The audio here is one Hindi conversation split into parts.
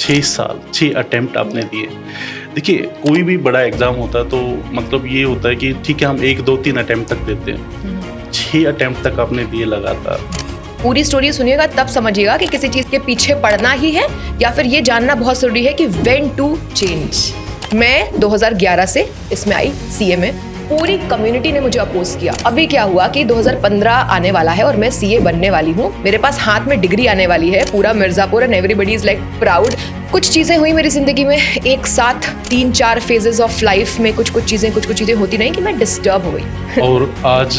6 साल 6 अटेम्प्ट आपने दिए। देखिए, कोई भी बड़ा एग्ज़ाम होता है तो मतलब ये होता है कि ठीक है, हम 1 2 3 अटेम्प्ट तक देते हैं। 6 अटेम्प्ट तक आपने दिए लगातार। पूरी स्टोरी सुनिएगा तब समझिएगा कि किसी चीज के पीछे पड़ना ही है या फिर ये जानना बहुत जरूरी है कि व्हेन टू चेंज। मैं 2011 से इसमें आई सीए में। पूरी कम्युनिटी ने मुझे अपोज किया। अभी क्या हुआ कि 2015 आने वाला है और मैं सीए बनने वाली हूँ। मेरे पास हाथ में डिग्री आने वाली है, पूरा Mirzapur and everybody is like proud. कुछ चीजें हुई मेरी जिंदगी में एक साथ, 3-4 फेजेस ऑफ लाइफ में कुछ चीजें होती नहीं कि मैं डिस्टर्ब हो गई। और आज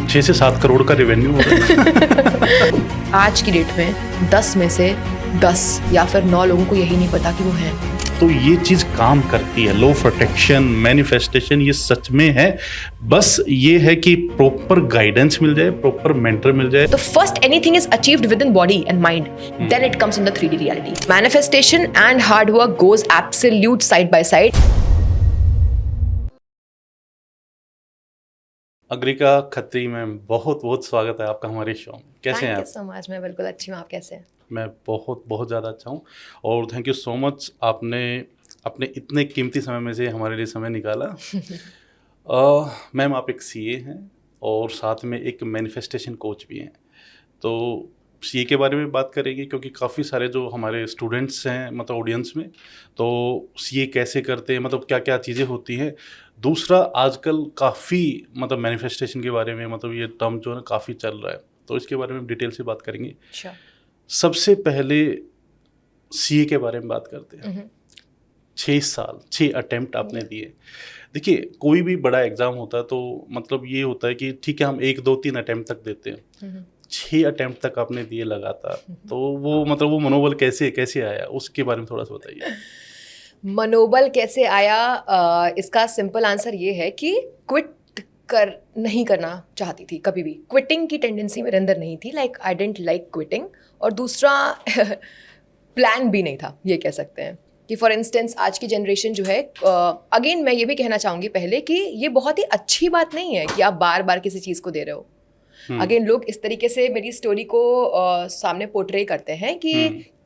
6 से 7 करोड़ का रेवेन्यू हो रहा है। आज की डेट में 10 में से 10 या फिर 9 लोगों को यही नहीं पता कि वो हैं। तो ये चीज काम करती है। लॉ ऑफ अट्रैक्शन, मैनिफेस्टेशन, ये सच में है। बस ये है कि प्रॉपर गाइडेंस मिल जाए, प्रॉपर मेंटर मिल जाए। तो first anything is achieved within body and mind, then it comes in the 3D reality. Manifestation and hard work goes absolute side by side. Agrika Khatri में बहुत बहुत स्वागत है आपका हमारे शो में। कैसे हैं आप? So much. मैं बिल्कुल अच्छी हूँ, आप कैसे हैं? मैं बहुत ज़्यादा अच्छा हूँ और थैंक यू सो मच, आपने अपने इतने कीमती समय में से हमारे लिए समय निकाला। मैम, आप एक सीए हैं और साथ में एक मैनिफेस्टेशन कोच भी हैं। तो सीए के बारे में बात करेंगे क्योंकि काफ़ी सारे जो हमारे स्टूडेंट्स हैं मतलब ऑडियंस में, तो सीए कैसे करते हैं, मतलब क्या क्या चीज़ें होती हैं। दूसरा, आजकल काफ़ी मतलब मैनिफेस्टेशन के बारे में मतलब ये टर्म जो है ना काफ़ी चल रहा है, तो इसके बारे में डिटेल से बात करेंगे। सबसे पहले सीए के बारे में बात करते हैं। 6 साल 6 अटेम्प्ट आपने दिए। देखिए, कोई भी बड़ा एग्ज़ाम होता है तो मतलब ये होता है कि ठीक है, हम 1 2 3 अटेम्प्ट तक देते हैं। 6 अटेम्प्ट तक आपने दिए लगातार, तो वो मतलब वो मनोबल कैसे आया, उसके बारे में थोड़ा सा बताइए। मनोबल कैसे आया? इसका सिंपल आंसर ये है कि नहीं करना चाहती थी कभी भी। क्विटिंग की टेंडेंसी मेरे अंदर नहीं थी। Like I didn't like quitting. और दूसरा प्लान भी नहीं था, ये कह सकते हैं कि फॉर इंस्टेंस आज की जनरेशन जो है, अगेन मैं ये भी कहना चाहूँगी पहले कि ये बहुत ही अच्छी बात नहीं है कि आप बार बार किसी चीज़ को दे रहे हो। अगेन लोग इस तरीके से मेरी स्टोरी को सामने पोर्ट्रे करते हैं कि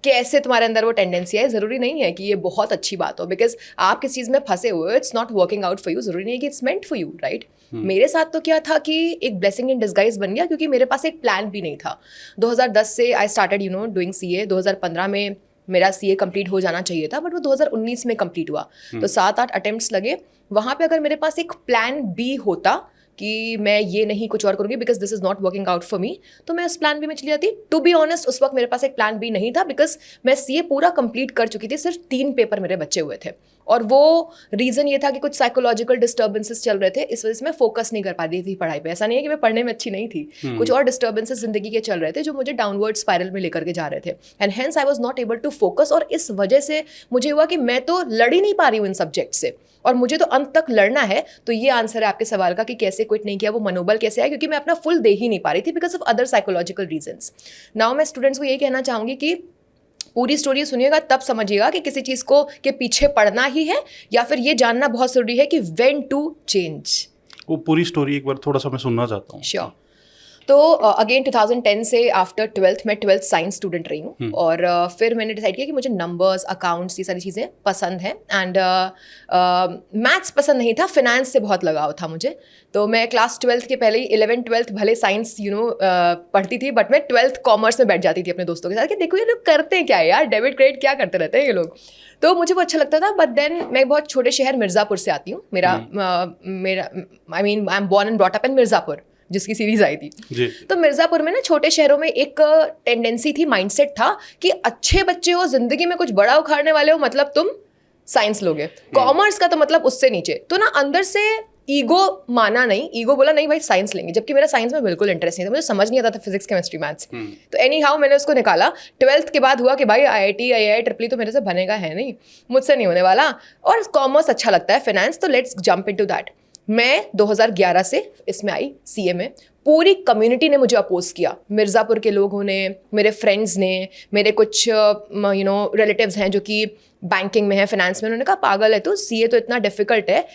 कैसे तुम्हारे अंदर वो टेंडेंसी है। ज़रूरी नहीं है कि ये बहुत अच्छी बात हो, बिकॉज आप किस चीज़ में फंसे हुए हो, it's not working out for you. ज़रूरी नहीं है कि it's meant for you, right? मेरे साथ तो क्या था कि एक ब्लेसिंग इन डिस्गाइज बन गया क्योंकि मेरे पास एक प्लान भी नहीं था। 2010 से आई स्टार्टेड डूइंग सीए। 2015 में मेरा सीए कंप्लीट हो जाना चाहिए था, बट वो 2019 में कंप्लीट हुआ। तो 7-8 अटेम्प्ट्स लगे। वहाँ पे अगर मेरे पास एक प्लान बी होता कि मैं ये नहीं कुछ और करूँगी because this is not working out for me, तो मैं उस प्लान बी में चली जाती। टू बी ऑनेस्ट, उस वक्त मेरे पास एक प्लान बी नहीं था बिकॉज मैं सीए पूरा कंप्लीट कर चुकी थी। सिर्फ 3 पेपर मेरे बचे हुए थे और वो रीज़न ये था कि कुछ साइकोलॉजिकल डिस्टर्बेंसेस चल रहे थे, इस वजह से मैं फोकस नहीं कर पाती थी पढ़ाई पे। ऐसा नहीं है कि मैं पढ़ने में अच्छी नहीं थी, कुछ और डिस्टर्बेंसेस जिंदगी के चल रहे थे जो मुझे डाउनवर्ड स्पाइरल में लेकर के जा रहे थे and hence I was not able to focus. और इस वजह से मुझे हुआ कि मैं तो लड़ ही नहीं पा रही हूँ इन सब्जेक्ट से और मुझे तो अंत तक लड़ना है। तो ये आंसर है आपके सवाल का कि कैसे क्विट नहीं किया, वो मनोबल कैसे आया, क्योंकि मैं अपना फुल दे ही नहीं पा रही थी because of other psychological reasons. Now मैं स्टूडेंट्स को यही कहना चाहूँगी कि पूरी स्टोरी सुनिएगा तब समझिएगा कि किसी चीज़ को के पीछे पड़ना ही है या फिर ये जानना बहुत जरूरी है कि व्हेन टू चेंज। वो पूरी स्टोरी एक बार थोड़ा सा मैं सुनना चाहता हूँ। श्योर। तो अगेन 2010 से आफ्टर 12th मैं 12th साइंस स्टूडेंट रही हूँ और फिर मैंने डिसाइड किया कि मुझे नंबर्स, अकाउंट्स, ये सारी चीज़ें पसंद हैं एंड मैथ्स पसंद नहीं था, फिनेंस से बहुत लगाव था मुझे। तो मैं क्लास 12th के पहले ही 11th-12th भले साइंस पढ़ती थी, बट मैं 12th कॉमर्स में बैठ जाती थी अपने दोस्तों के साथ कि देखो ये लोग करते हैं क्या है यार, डेबिट क्रेडिट क्या करते रहते हैं ये लोग। तो मुझे वो अच्छा लगता था। बट देन मैं बहुत छोटे शहर मिर्ज़ापुर से आती हूँ। मेरा I am born and brought up in Mirzapur, जिसकी सीरीज आई थी। तो मिर्जापुर में ना छोटे शहरों में एक टेंडेंसी थी, माइंडसेट था कि अच्छे बच्चे हो, जिंदगी में कुछ बड़ा उखाड़ने वाले हो, मतलब तुम साइंस लोगे। कॉमर्स का तो मतलब उससे नीचे। तो ना अंदर से ईगो माना नहीं, ईगो बोला नहीं भाई साइंस लेंगे, जबकि मेरा साइंस में बिल्कुल इंटरेस्ट नहीं था, मुझे समझ नहीं आता था फिजिक्स, केमिस्ट्री, मैथ्स। तो एनी हाउ मैंने उसको निकाला। 12th के बाद हुआ कि भाई IIT, III, ट्रिपल तो मेरे से बनेगा है नहीं, मुझसे नहीं होने वाला, और कॉमर्स अच्छा लगता है, फाइनेंस, तो लेट्स जंप इनटू दैट। मैं 2011 से इसमें आई सीए में। पूरी कम्युनिटी ने मुझे अपोज किया। मिर्ज़ापुर के लोगों ने, मेरे फ्रेंड्स ने, मेरे कुछ रिलेटिव्स हैं जो कि बैंकिंग में है, फाइनेंस में, उन्होंने कहा पागल है तू, सीए तो इतना डिफिकल्ट है,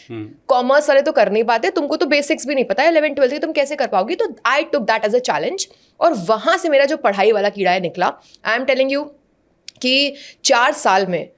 कॉमर्स वाले तो कर नहीं पाते, तुमको तो बेसिक्स भी नहीं पता है 11th-12th की, तुम कैसे कर पाओगी। तो I took that as a challenge और वहाँ से मेरा जो पढ़ाई वाला कीड़ा है निकला। आई एम टेलिंग यू कि 4 साल में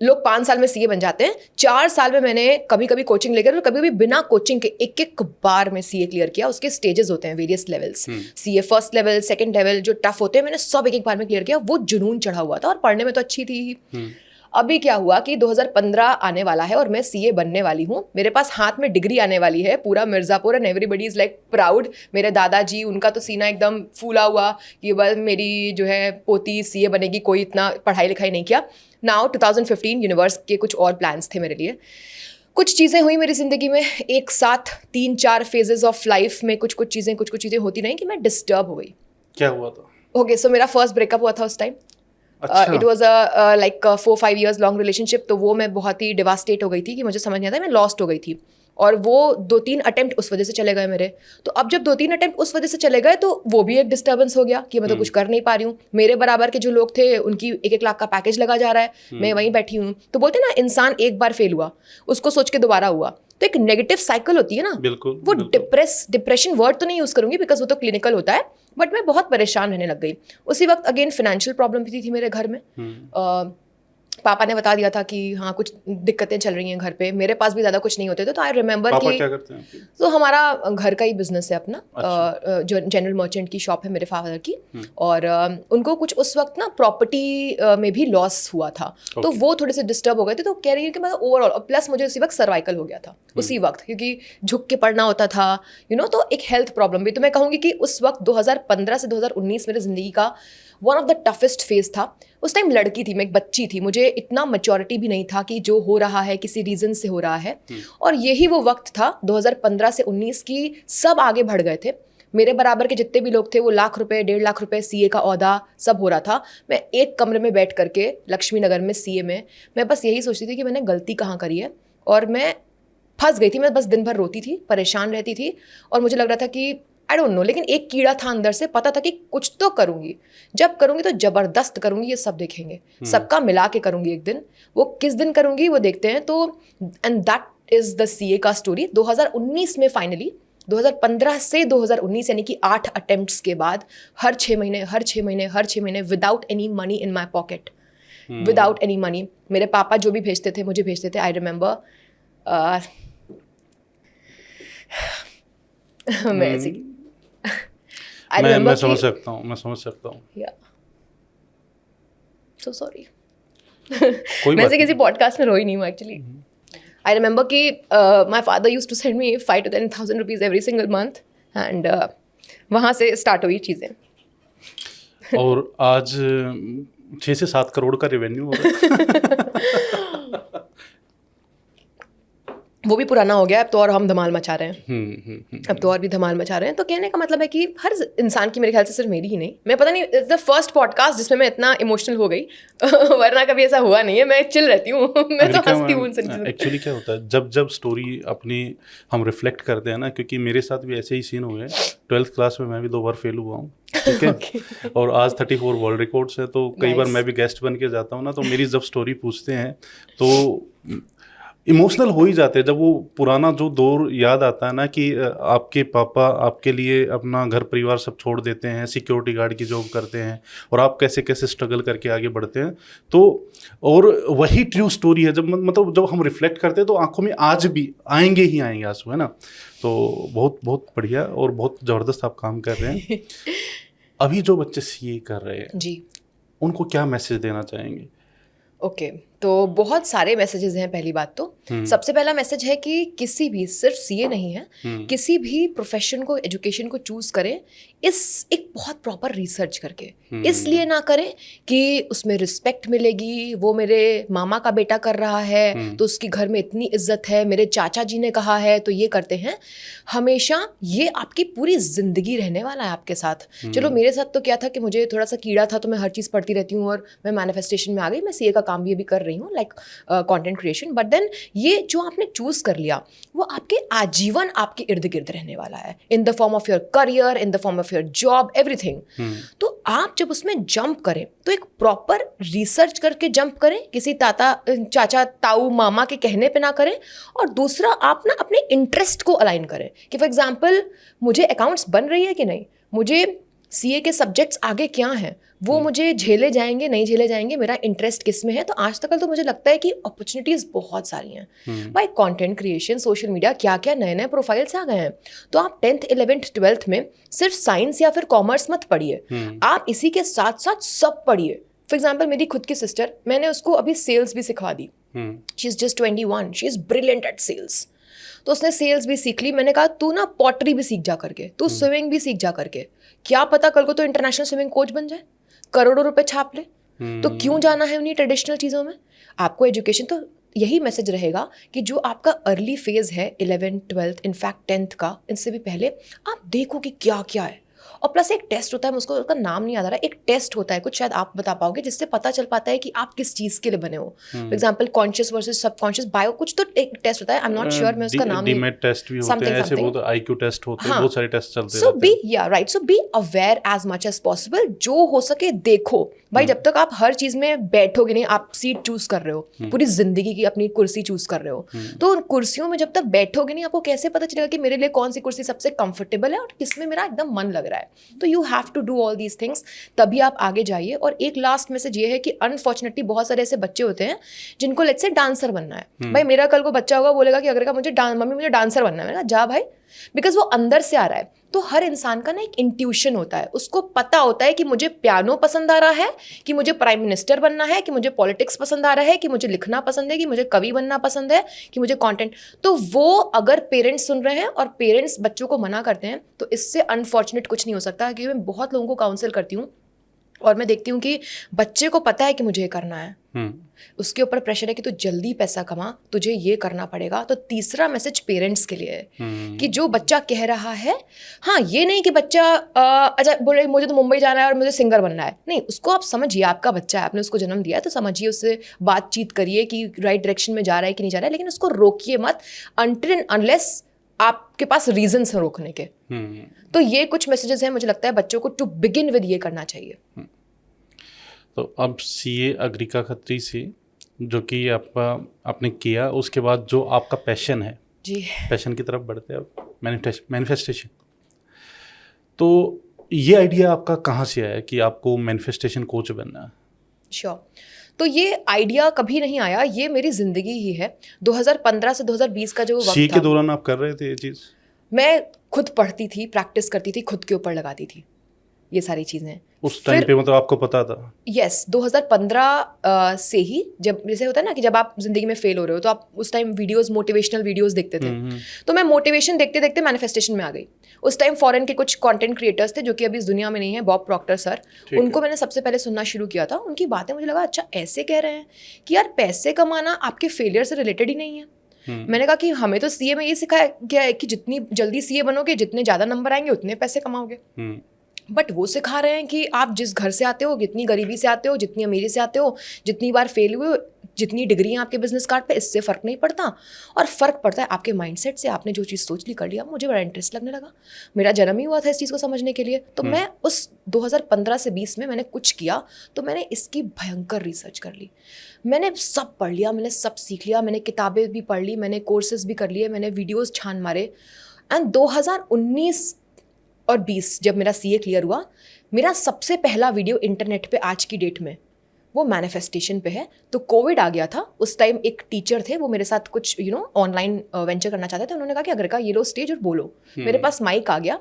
लोग 5 साल में सीए बन जाते हैं, 4 साल में मैंने कभी कभी कोचिंग लेकर और कभी कभी बिना कोचिंग के एक बार में सीए क्लियर किया। उसके स्टेजेस होते हैं, various levels, CA first level, second level, जो टफ होते हैं, मैंने सब एक बार में क्लियर किया। वो जुनून चढ़ा हुआ था और पढ़ने में तो अच्छी थी ही। अभी क्या हुआ कि 2015 आने वाला है और मैं सीए बनने वाली हूँ, मेरे पास हाथ में डिग्री आने वाली है, पूरा Mirzapur and everybody is like proud. मेरे दादाजी, उनका तो सीना एकदम फूला हुआ कि बस मेरी जो है पोती सीए बनेगी, कोई इतना पढ़ाई लिखाई नहीं किया। नाउ 2015 यूनिवर्स के कुछ और प्लान्स थे मेरे लिए। कुछ चीज़ें हुई मेरी ज़िंदगी में एक साथ, 3-4 फेजेस ऑफ लाइफ में कुछ चीज़ें होती नहीं कि मैं डिस्टर्ब हो गई। क्या हुआ था? ओके, सो मेरा फर्स्ट ब्रेकअप हुआ था उस time. It was a like 4-5 years long relationship. तो वो मैं बहुत ही डिवास्टेट हो गई थी कि मुझे समझ नहीं आता, मैं लॉस्ट हो गई थी। और वो 2-3 अटेम्प्ट उस वजह से चले गए मेरे। तो अब जब 2-3 अटेम्प्ट उस वजह से चले गए तो वो भी एक डिस्टर्बेंस हो गया कि मैं तो कुछ कर नहीं पा रही हूँ। मेरे बराबर के जो लोग थे उनकी 1-1 लाख का पैकेज लगा जा रहा है, मैं वहीं बैठी हूँ। तो बोलते ना, इंसान एक बार फेल हुआ, उसको सोच के दोबारा हुआ, तो एक नेगेटिव साइकिल होती है ना। बिल्कुल, वो डिप्रेशन वर्ड तो नहीं यूज़ करूँगी बिकॉज वो तो क्लिनिकल होता है, बट मैं बहुत परेशान रहने लग गई। उसी वक्त अगेन फाइनेंशियल प्रॉब्लम भी थी मेरे घर में। पापा ने बता दिया था कि हाँ कुछ दिक्कतें चल रही हैं घर पे। मेरे पास भी ज़्यादा कुछ नहीं होते थे, तो आई रिमेंबर कि पापा क्या करते हैं? तो हमारा घर का ही बिजनेस है अपना। जो जनरल मर्चेंट की शॉप है मेरे फादर की। और उनको कुछ उस वक्त ना प्रॉपर्टी में भी लॉस हुआ था। तो वो थोड़े से डिस्टर्ब हो गए थे। तो कह रही है कि मतलब ओवरऑल, प्लस मुझे उसी वक्त सर्वाइकल हो गया था उसी वक्त, क्योंकि झुक के पढ़ना होता था, तो एक हेल्थ प्रॉब्लम भी। तो मैं कहूँगी कि उस वक्त 2015 से 2019 मेरी ज़िंदगी का one of the toughest phase था। उस टाइम लड़की थी मैं, एक बच्ची थी, मुझे इतना मैच्योरिटी भी नहीं था कि जो हो रहा है किसी रीज़न से हो रहा है। और यही वो वक्त था 2015 से 19 की, सब आगे बढ़ गए थे। मेरे बराबर के जितने भी लोग थे वो लाख रुपए, 1.5 लाख रुपए, सीए का ओहदा सब हो रहा था। मैं एक कमरे में बैठ करके लक्ष्मी नगर में सीए में, मैं बस यही सोचती थी कि मैंने गलती कहाँ करी है। और मैं फंस गई थी। मैं बस दिन भर रोती थी, परेशान रहती थी, और मुझे लग रहा था कि आई डोंट नो, लेकिन एक कीड़ा था अंदर से, पता था कि कुछ तो करूँगी। जब करूँगी तो ज़बरदस्त करूँगी, ये सब देखेंगे, सबका मिला के करूँगी एक दिन। वो किस दिन करूँगी वो देखते हैं। तो and that is the CA का स्टोरी। 2019 में फाइनली, 2015 से 2019 यानी कि 8 अटेम्प्ट्स के बाद, हर 6 महीने without any money in my pocket, without any money, मेरे पापा जो भी भेजते थे मुझे भेजते थे। आई रिमेंबर मैं ऐसी मैं समझ सकता हूँ। So sorry. कोई मैं से किसी पॉडकास्ट में रोई नहीं हूँ एक्चुअली। आई रिमेंबर कि my father used to send me 5,000 to 10,000 rupees every single month, and वहाँ से स्टार्ट हुई चीज़ें। और आज 6 से 7 करोड़ का रेवेन्यू हो रहा है। वो भी पुराना हो गया, अब तो और हम धमाल मचा रहे हैं। अब तो और भी धमाल मचा रहे हैं। तो कहने का मतलब है कि हर इंसान की, मेरे ख्याल से सिर्फ मेरी ही नहीं, मैं पता नहीं, इट्स द फर्स्ट पॉडकास्ट जिसमें मैं इतना इमोशनल हो गई। वरना कभी ऐसा हुआ नहीं है, मैं चिल रहती हूँ, मैं तो हंसती हूँ। एक्चुअली क्या होता है, जब स्टोरी अपनी हम रिफ्लेक्ट करते हैं ना, क्योंकि मेरे साथ भी ऐसे ही सीन हुए। 12th क्लास में मैं भी 2 बार फेल हुआ हूँ, ठीक है। और आज 34 वर्ल्ड रिकॉर्ड्स है। तो कई बार मैं भी गेस्ट बन के जाता हूँ ना, तो मेरी जब स्टोरी पूछते हैं तो इमोशनल हो ही जाते हैं। जब वो पुराना जो दौर याद आता है ना, कि आपके पापा आपके लिए अपना घर परिवार सब छोड़ देते हैं, सिक्योरिटी गार्ड की जॉब करते हैं, और आप कैसे कैसे स्ट्रगल करके आगे बढ़ते हैं। तो और वही ट्रू स्टोरी है। जब मतलब जब हम रिफ्लेक्ट करते हैं तो आंखों में आज भी आएंगे आंसू, है ना। तो बहुत बहुत बढ़िया और बहुत ज़बरदस्त आप काम कर रहे हैं। अभी जो बच्चे सीए कर रहे हैं जी, उनको क्या मैसेज देना चाहेंगे? ओके, तो बहुत सारे मैसेजेस हैं। पहली बात तो सबसे पहला मैसेज है कि किसी भी, सिर्फ सीए नहीं है, किसी भी प्रोफेशन को, एजुकेशन को चूज करें, इस एक बहुत प्रॉपर रिसर्च करके। इसलिए ना करें कि उसमें रिस्पेक्ट मिलेगी, वो मेरे मामा का बेटा कर रहा है तो उसकी घर में इतनी इज्जत है, मेरे चाचा जी ने कहा है तो ये करते हैं। हमेशा ये आपकी पूरी जिंदगी रहने वाला है आपके साथ। चलो मेरे साथ तो क्या था कि मुझे थोड़ा सा कीड़ा था, तो मैं हर चीज़ पढ़ती रहती हूँ और मैं मैनिफेस्टेशन में आ गई। मैं सीए का काम भी अभी कर रही हूँ, like content creation. But then ये जो आपने चूज कर लिया वो आपके आजीवन आपके इर्द गिर्द रहने वाला है, in the form of your career, in the form of your job, everything. तो आप जब उसमें जंप करें तो एक प्रॉपर रिसर्च करके जंप करें, किसी चाचा ताऊ मामा के कहने पे ना करें। और दूसरा, आप ना अपने इंटरेस्ट को अलाइन करें कि फॉर एग्जाम्पल मुझे अकाउंट्स बन रही है कि नहीं, मुझे सीए के सब्जेक्ट्स आगे क्या हैं, वो मुझे झेले जाएंगे नहीं झेले जाएंगे, मेरा इंटरेस्ट किस में है। तो आज तक तो मुझे लगता है कि अपॉर्चुनिटीज़ बहुत सारी हैं भाई, कंटेंट क्रिएशन, सोशल मीडिया, क्या क्या नए नए प्रोफाइल्स आ गए हैं। तो आप 10th 11th 12th में सिर्फ साइंस या फिर कॉमर्स मत पढ़िए, आप इसी के साथ साथ सब पढ़िए। फॉर एग्जाम्पल मेरी खुद की सिस्टर, मैंने उसको अभी सेल्स भी सिखा दी। She is just 21, she is brilliant at sales. तो उसने सेल्स भी सीख ली। मैंने कहा तू ना पॉटरी भी सीख जा करके, तू स्विमिंग भी सीख जा करके, क्या पता कल को तो इंटरनेशनल स्विमिंग कोच बन जाए, करोड़ों रुपए छाप ले। तो क्यों जाना है उन्हीं ट्रेडिशनल चीज़ों में। आपको एजुकेशन, तो यही मैसेज रहेगा कि जो आपका अर्ली फेज है 11th 12th इनफैक्ट 10th का, इससे भी पहले आप देखो कि क्या क्या है। और प्लस एक टेस्ट होता है, मुझको उसका नाम नहीं याद आ रहा, एक टेस्ट होता है कुछ, शायद आप बता पाओगे, जिससे पता चल पाता है कि आप किस चीज़ के लिए बने हो। For example conscious versus subconscious bio, कुछ तो एक टेस्ट होता है, आई एम नॉट श्योर, मैं उसका नाम डीमेट टेस्ट भी होते हैं, ऐसे बहुत आईक्यू टेस्ट होते हैं, बहुत सारे टेस्ट चलते हैं। So be aware as much as possible, जो हो सके देखो भाई। जब तक आप हर चीज़ में बैठोगे नहीं, आप सीट चूज कर रहे हो, पूरी जिंदगी की अपनी कुर्सी चूज कर रहे हो, तो उन कुर्सियों में जब तक बैठोगे नहीं, आपको कैसे पता चलेगा कि मेरे लिए कौन सी कुर्सी सबसे कंफर्टेबल है और किसमें मेरा एकदम मन लग रहा है। तो you have to do all these things, तभी आप आगे जाइए। और एक लास्ट मैसेज ये है कि अनफॉर्चुनेटली बहुत सारे ऐसे बच्चे होते हैं जिनको लेट्स से डांसर बनना है। भाई मेरा कल को बच्चा होगा, बोलेगा कि अगर का मुझे मम्मी मुझे डांसर बनना है, मैंने कहा जा भाई, बिकॉज वो अंदर से आ रहा है। तो हर इंसान का ना एक इंट्यूशन होता है, उसको पता होता है कि मुझे पियानो पसंद आ रहा है, कि मुझे प्राइम मिनिस्टर बनना है, कि मुझे पॉलिटिक्स पसंद आ रहा है, कि मुझे लिखना पसंद है, कि मुझे कवि बनना पसंद है, कि मुझे कंटेंट। तो वो अगर पेरेंट्स सुन रहे हैं और पेरेंट्स बच्चों को मना करते हैं, तो इससे अनफॉर्चुनेट कुछ नहीं हो सकता। क्योंकि मैं बहुत लोगों को काउंसिल करती हूँ और मैं देखती हूँ कि बच्चे को पता है कि मुझे ये करना है, उसके ऊपर प्रेशर है कि तू जल्दी पैसा कमा, तुझे ये करना पड़ेगा। तो तीसरा मैसेज पेरेंट्स के लिए है कि जो बच्चा कह रहा है, हाँ ये नहीं कि बच्चा अच्छा बोले मुझे तो मुंबई जाना है और मुझे सिंगर बनना है, नहीं, उसको आप समझिए, आपका बच्चा है, आपने उसको जन्म दिया है, तो समझिए, उससे बातचीत करिए कि राइट डायरेक्शन में जा रहा है कि नहीं जा रहा है, लेकिन उसको रोकिए मत अनटिल एंड अनलेस आपके पास रीजंस हैं रोकने के। तो ये कुछ मैसेजेस हैं, मुझे लगता है बच्चों को टू बिगिन विद ये करना चाहिए। तो अब सीए अग्रिका खत्री से जो कि आपने किया, उसके बाद जो आपका पैशन है जी, पैशन की तरफ बढ़ते हैं अब, मैनिफेस्टेशन। तो ये आइडिया आपका कहाँ से आया कि आपको मैनिफेस्टेशन कोच बनना है? श्योर। तो ये आइडिया कभी नहीं आया, ये मेरी जिंदगी ही है। 2015 से 2020 का जो वक्त सीए के दौरान आप कर रहे थे ये चीज़? मैं खुद पढ़ती थी, प्रैक्टिस करती थी, खुद के ऊपर लगाती थी ये सारी चीज़ें। उस टाइम पे मतलब आपको पता था? यस, 2015 से ही, जब जैसे होता है ना कि जब आप जिंदगी में फेल हो रहे हो, तो आप उस टाइम वीडियोस, मोटिवेशनल वीडियोस देखते थे। तो मैं मोटिवेशन देखते देखते मैनिफेस्टेशन में आ गई। उस टाइम फॉरेन के कुछ कंटेंट क्रिएटर्स थे जो कि अभी इस दुनिया में नहीं है, बॉब प्रॉक्टर सर, उनको मैंने सबसे पहले सुनना शुरू किया था। उनकी बातें मुझे लगा अच्छा ऐसे कह रहे हैं कि यार पैसे कमाना आपके फेलियर से रिलेटेड ही नहीं है। मैंने कहा कि हमें तो सीए में ये सिखाया गया है कि जितनी जल्दी सीए बनोगे, जितने ज़्यादा नंबर आएंगे, उतने पैसे कमाओगे। बट वो सिखा रहे हैं कि आप जिस घर से आते हो, जितनी गरीबी से आते हो, जितनी अमीरी से आते हो, जितनी बार फेल हुए हो, जितनी डिग्रियाँ आपके बिजनेस कार्ड पे, इससे फ़र्क नहीं पड़ता। और फ़र्क पड़ता है आपके माइंडसेट से। आपने जो चीज़ सोच ली, कर लिया। मुझे बड़ा इंटरेस्ट लगने लगा, मेरा जन्म ही हुआ था इस चीज़ को समझने के लिए। तो मैं उस 2015 से 20 में मैंने कुछ किया, तो मैंने इसकी भयंकर रिसर्च कर ली। मैंने सब पढ़ लिया, मैंने सब सीख लिया, मैंने किताबें भी पढ़ ली, मैंने कोर्सेज भी कर लिए, मैंने वीडियोज़ छान मारे। एंड 2019 और 20 जब मेरा सीए क्लियर हुआ, मेरा सबसे पहला वीडियो इंटरनेट पे आज की डेट में वो मैनिफेस्टेशन पे है। तो कोविड आ गया था उस टाइम, एक टीचर थे, वो मेरे साथ कुछ ऑनलाइन वेंचर करना चाहते थे। उन्होंने कहा कि अगर का ये लो स्टेज और बोलो। मेरे पास माइक आ गया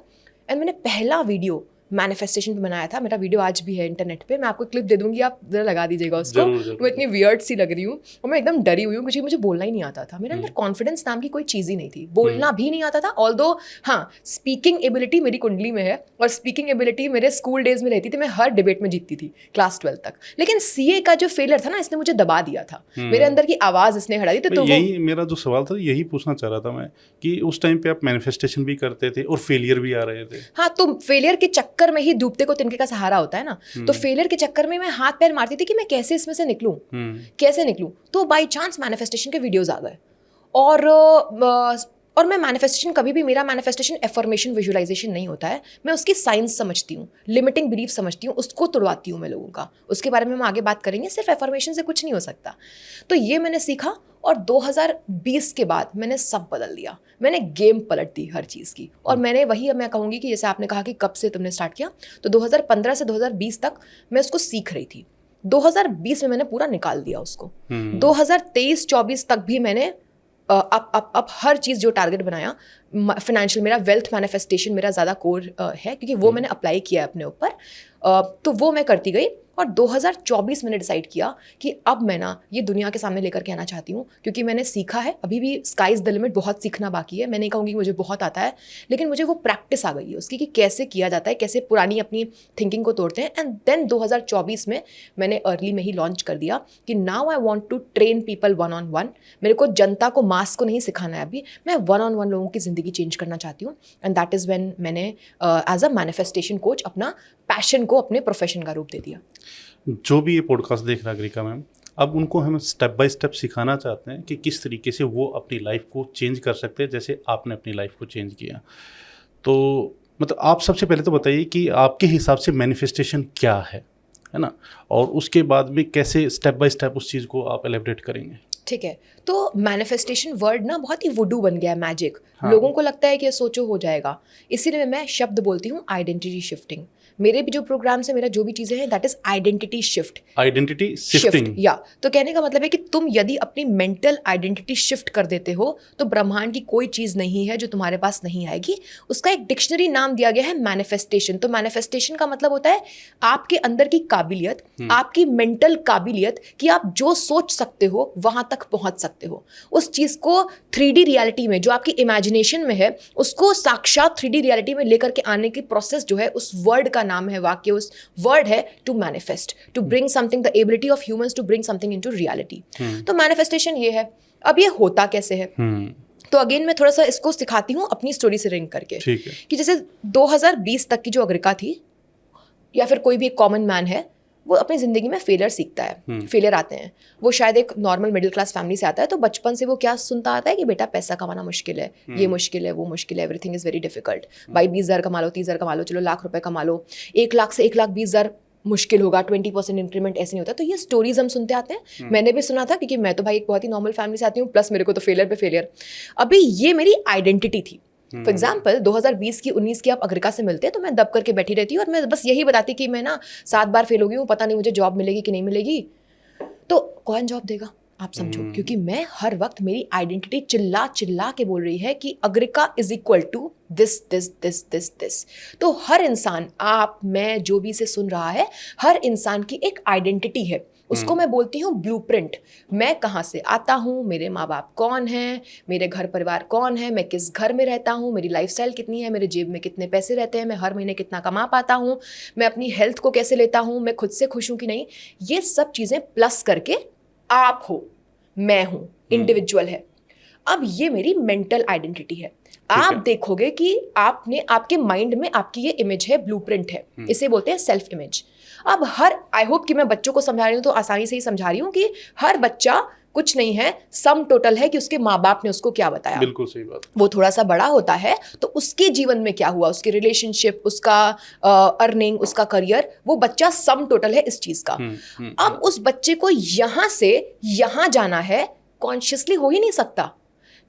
एंड मैंने पहला वीडियो मैनिफेस्टेशन पे बनाया था। मेरा वीडियो आज भी है इंटरनेट पे, मैं आपको क्लिप दे दूंगी, आप जरा लगा दीजिएगा उसको। मैं इतनी वियर्ड सी लग रही हूँ और मैं एकदम डरी हुई हूँ क्योंकि मुझे बोलना ही नहीं आता था। मेरे अंदर कॉन्फिडेंस नाम की कोई चीज़ ही नहीं थी, बोलना भी नहीं आता था। ऑल्दो हाँ, स्पीकिंग एबिलिटी मेरी कुंडली में है और स्पीकिंग एबिलिटी मेरे स्कूल डेज में रहती थी। मैं हर डिबेट में जीतती थी क्लास 12 तक। लेकिन सीए का जो फेलियर था ना, इसने मुझे दबा दिया था, मेरे अंदर की आवाज़ इसने हटा दी। तो यही मेरा जो सवाल था, यही पूछना चाह रहा था मैं कि उस टाइम पे आप मैनिफेस्टेशन भी करते थे और फेलियर भी आ रहे थे। हाँ, तो फेलियर के चक्कर में ही डूबते को तिनके का सहारा होता है ना। तो फेलियर के चक्कर में मैं हाथ पैर मारती थी कि मैं कैसे इसमें से निकलूं, कैसे निकलूं। तो बाय चांस मैनिफेस्टेशन के वीडियोस आ गए और और मैं मैनिफेस्टेशन कभी भी, मेरा मैनिफेस्टेशन एफर्मेशन विजुअलाइजेशन नहीं होता है, मैं उसकी साइंस समझती हूँ, लिमिटिंग बिलीफ समझती हूँ, उसको तोड़वाती हूँ मैं लोगों का। उसके बारे में हम आगे बात करेंगे। सिर्फ एफर्मेशन से कुछ नहीं हो सकता। तो ये मैंने सीखा और 2020 के बाद मैंने सब बदल दिया। मैंने गेम पलट दी हर चीज़ की। और मैंने वही, मैं कहूँगी कि जैसे आपने कहा कि कब से तुमने स्टार्ट किया, तो 2015 से 2020 तक मैं उसको सीख रही थी। 2020 में मैंने पूरा निकाल दिया उसको। 2023-24 तक भी मैंने अब हर चीज़ जो टारगेट बनाया, फाइनेंशियल, मेरा वेल्थ मैनिफेस्टेशन मेरा ज़्यादा कोर है, क्योंकि वो मैंने अप्लाई किया है अपने ऊपर। तो वो मैं करती गई और 2024 मैंने डिसाइड किया कि अब मैं ना ये दुनिया के सामने लेकर के आना चाहती हूँ, क्योंकि मैंने सीखा है। अभी भी स्काई इज़ द लिमिट, बहुत सीखना बाकी है। मैं नहीं कहूँगी कि मुझे बहुत आता है, लेकिन मुझे वो प्रैक्टिस आ गई है उसकी कि कैसे किया जाता है, कैसे पुरानी अपनी थिंकिंग को तोड़ते हैं। एंड देन 2024 में मैंने अर्ली में ही लॉन्च कर दिया कि now I want to train people 1-on-1। मेरे को जनता को, मास को नहीं सिखाना है अभी, मैं 1-on-1 लोगों की ज़िंदगी चेंज करना चाहती हूँ। एंड दैट इज़ व्हेन मैंने एज अ मैनिफेस्टेशन कोच अपना पैशन को अपने प्रोफेशन का रूप दे दिया। जो भी ये पॉडकास्ट देख रहा है अग्रिका मैम, अब उनको हम स्टेप बाय स्टेप सिखाना चाहते हैं कि किस तरीके से वो अपनी लाइफ को चेंज कर सकते हैं, जैसे आपने अपनी लाइफ को चेंज किया। तो मतलब आप सबसे पहले तो बताइए कि आपके हिसाब से मैनिफेस्टेशन क्या है ना, और उसके बाद में कैसे स्टेप बाय स्टेप उस चीज़ को आप एलेबरेट करेंगे। ठीक है। तो मैनिफेस्टेशन वर्ड ना बहुत ही वुडू बन गया है, मैजिक। हाँ। लोगों को लगता है कि सोचो हो जाएगा, इसीलिए मैं शब्द बोलती हूँ आइडेंटिटी शिफ्टिंग। मेरे भी जो प्रोग्राम्स हैं, मेरा जो भी चीज़ें हैं, that is identity shift. Identity shifting, या तो कहने का मतलब है कि तुम यदि अपनी मेंटल आइडेंटिटी शिफ्ट कर देते हो तो ब्रह्मांड की कोई चीज़ नहीं है जो तुम्हारे पास नहीं आएगी। उसका एक डिक्शनरी नाम दिया गया है मैनिफेस्टेशन। तो मैनिफेस्टेशन का मतलब होता है आपके अंदर की काबिलियत, आपकी मेंटल काबिलियत कि आप जो सोच सकते हो वहां तक पहुंच सकते हो। उस चीज़ को 3D रियलिटी में, जो आपकी इमेजिनेशन में है, उसको साक्षात 3D रियलिटी में लेकर के आने की प्रोसेस जो है, उस वर्ड का नाम है, वाक्य उस वर्ड है to manifest, to bring something, the ability of humans to bring something into reality. तो मैनिफेस्टेशन ये है। अब ये होता कैसे है, तो अगेन मैं थोड़ा सा इसको सिखाती हूँ अपनी स्टोरी से रिंग करके। ठीक है। कि जैसे 2020 तक की जो अग्रिका थी, या फिर कोई भी एक कॉमन मैन है, वो अपनी ज़िंदगी में फेलियर सीखता है, फेलियर आते हैं। वो शायद एक नॉर्मल मिडिल क्लास फैमिली से आता है, तो बचपन से वो क्या सुनता आता है कि बेटा पैसा कमाना मुश्किल है, ये मुश्किल है, वो मुश्किल है, एवरीथिंग इज़ वेरी डिफिकल्ट। भाई 20,000 कमा लो, 30,000 कमा लो, चलो लाख रुपए कमा लो, 1 लाख से 1,20,000 मुश्किल होगा, 20% इंक्रीमेंट ऐसे नहीं होता। तो ये स्टोरीज हम सुनते आते हैं। मैंने भी सुना था, क्योंकि मैं तो भाई एक बहुत ही नॉर्मल फैमिली से आती हूँ, प्लस मेरे को तो फेलियर पे फेलियर। अभी ये मेरी आइडेंटिटी थी। फॉर एग्जाम्पल 2020 की 19 की आप अग्रिका से मिलते हैं तो मैं दब करके बैठी रहती हूँ और मैं बस यही बताती कि मैं ना 7 बार फेल हो गई हूँ, पता नहीं मुझे जॉब मिलेगी कि नहीं मिलेगी। तो कौन जॉब देगा, आप समझो। क्योंकि मैं हर वक्त, मेरी आइडेंटिटी चिल्ला चिल्ला के बोल रही है कि Agrika is equal to this this this this this. तो हर इंसान, आप, मैं, जो भी इसे सुन रहा है, हर इंसान की एक आइडेंटिटी है। उसको मैं बोलती हूँ ब्लूप्रिंट। मैं कहाँ से आता हूँ, मेरे माँ बाप कौन हैं, मेरे घर परिवार कौन है, मैं किस घर में रहता हूँ, मेरी लाइफस्टाइल कितनी है, मेरे जेब में कितने पैसे रहते हैं, मैं हर महीने कितना कमा पाता हूँ, मैं अपनी हेल्थ को कैसे लेता हूँ, मैं खुद से खुश हूँ कि नहीं। ये सब चीज़ें प्लस करके आप हो, मैं हूँ, इंडिविजुअल है। अब ये मेरी मेंटल आइडेंटिटी है। आप देखोगे कि आपने, आपके माइंड में आपकी ये इमेज है, ब्लूप्रिंट है, इसे बोलते हैं सेल्फ इमेज। अब आई होप कि मैं बच्चों को समझा रही हूँ तो आसानी से ही समझा रही हूँ कि हर बच्चा कुछ नहीं है, सम टोटल है कि उसके माँ बाप ने उसको क्या बताया। बिल्कुल सही बात। वो थोड़ा सा बड़ा होता है तो उसके जीवन में क्या हुआ, उसके रिलेशनशिप, उसका अर्निंग, उसका करियर, वो बच्चा सम टोटल है इस चीज का। अब उस बच्चे को यहाँ से यहाँ जाना है, कॉन्शियसली हो ही नहीं सकता।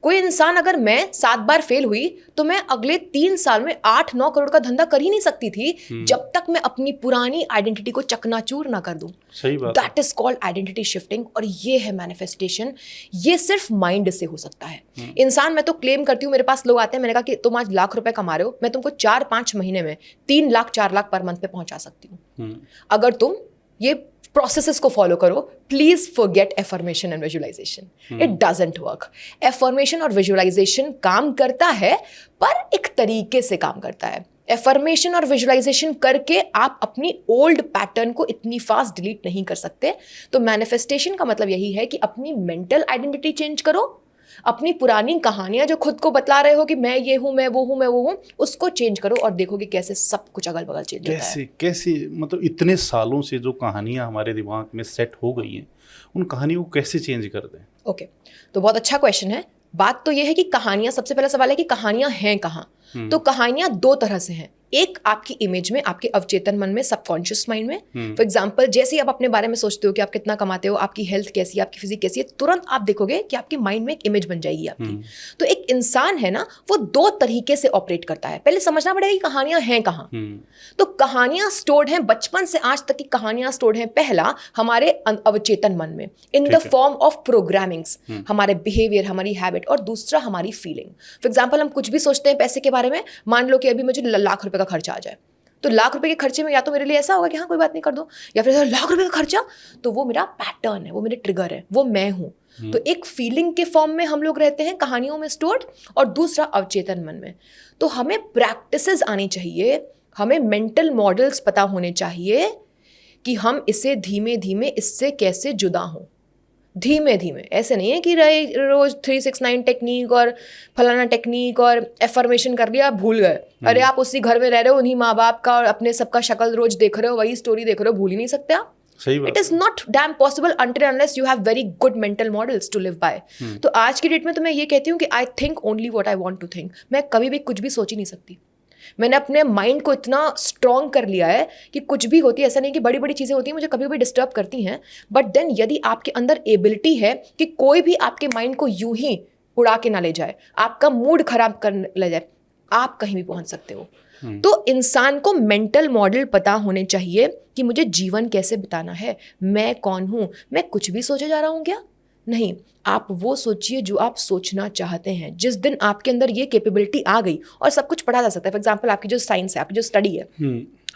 कोई इंसान, अगर मैं 7 बार फेल हुई तो मैं अगले 3 साल में 8-9 करोड़ का धंधा कर ही नहीं सकती थी जब तक मैं अपनी पुरानी आइडेंटिटी को चकनाचूर ना कर दूं। सही बात। That is called identity shifting. और ये है मैनिफेस्टेशन। ये सिर्फ माइंड से हो सकता है। इंसान, मैं तो क्लेम करती हूँ, मेरे पास लोग आते हैं, मैंने कहा कि तुम आज लाख रुपए कमा रहे हो, मैं तुमको 4-5 महीने में 3 लाख 4 लाख पर मंथ पे पहुंचा सकती हूँ, अगर तुम ये प्रोसेसेस को फॉलो करो। Please forget affirmation and visualisation, it doesn't work. Affirmation और विजुअलाइजेशन काम करता है, पर एक तरीके से काम करता है। एफर्मेशन और विजुअलाइजेशन करके आप अपनी ओल्ड पैटर्न को इतनी फास्ट डिलीट नहीं कर सकते। तो मैनिफेस्टेशन का मतलब यही है कि अपनी मेंटल आइडेंटिटी चेंज करो, अपनी पुरानी कहानियां जो खुद को बतला रहे हो कि मैं ये हूं, मैं वो हूं, मैं वो हूं, उसको चेंज करो और देखोगे कैसे सब कुछ अगल बगल चेंज होता है। कैसे मतलब इतने सालों से जो कहानियां हमारे दिमाग में सेट हो गई हैं, उन कहानियों को कैसे चेंज कर दें? ओके, तो बहुत अच्छा क्वेश्चन है। बात तो ये है कि कहानियां, सबसे पहला सवाल है कि कहानियां हैं कहाँ। तो कहानियां दो तरह से हैं, एक आपकी इमेज में, आपके अवचेतन मन में, सबकॉन्शियस माइंड में। फॉर एग्जाम्पल, जैसे ही आप अपने बारे में सोचते हो कि आप कितना कमाते हो, आपकी हेल्थ कैसी है, आपकी फिजिक कैसी है, तुरंत आप देखोगे कि आपके माइंड में एक इमेज बन जाएगी आपकी। तो एक इंसान है ना, वो दो तरीके से ऑपरेट करता है। पहले समझना पड़ेगा कि कहानियां हैं कहाँ। तो कहानियां स्टोर्ड हैं, बचपन से आज तक की कहानियां स्टोर्ड हैं, पहला हमारे अवचेतन मन में, in the form of programmings, हमारे बिहेवियर, हमारी हैबिट, और दूसरा हमारी फीलिंग। फॉर एग्जाम्पल, हम कुछ भी सोचते हैं पैसे के बारे में, मान लो कि अभी मुझे लाख रुपए का खर्चा आ जाए, तो लाख रुपए के खर्चे में या तो मेरे लिए ऐसा होगा कि हाँ कोई बात नहीं कर दो, या फिर लाख रुपए का खर्चा, तो वो मेरा पैटर्न है, वो मेरे ट्रिगर है, वो मैं हूं। तो एक फीलिंग के फॉर्म में हम लोग रहते हैं कहानियों में स्टोर्ड, और दूसरा अवचेतन मन में। तो हमें प्रैक्टिसेस आनी चाहिए, हमें मेंटल मॉडल्स पता होने चाहिए कि हम इसे धीमे धीमे इससे कैसे जुदा हों। धीमे धीमे, ऐसे नहीं है कि रोज 369 टेक्निक और फलाना टेक्निक और एफर्मेशन कर लिया, आप भूल गए। अरे आप उसी घर में रह रहे हो, उन्हीं माँ बाप का और अपने सबका शक्ल रोज देख रहे हो, वही स्टोरी देख रहे हो, भूल ही नहीं सकते आप। सही बात। It is not dam possible until unless you have very good mental models to live by। तो आज की डेट में तो मैं ये कहती हूँ कि I think only what I want to think। मैं कभी भी कुछ भी सोच ही नहीं सकती। मैंने अपने माइंड को इतना स्ट्रॉन्ग कर लिया है कि कुछ भी होती है, ऐसा नहीं कि बड़ी बड़ी चीज़ें होती हैं मुझे कभी भी डिस्टर्ब करती हैं, बट देन यदि आपके अंदर एबिलिटी है कि कोई भी आपके माइंड को यूं ही उड़ा के ना ले जाए, आपका मूड खराब कर ले जाए, आप कहीं भी पहुंच सकते हो। तो इंसान को मेंटल मॉडल पता होने चाहिए कि मुझे जीवन कैसे बिताना है, मैं कौन हूं। मैं कुछ भी सोचे जा रहा हूं क्या? नहीं, आप वो सोचिए जो आप सोचना चाहते हैं। जिस दिन आपके अंदर ये कैपेबिलिटी आ गई, और सब कुछ पढ़ा जा सकता है। फॉर एग्जाम्पल, आपकी जो साइंस है, आपकी जो स्टडी है,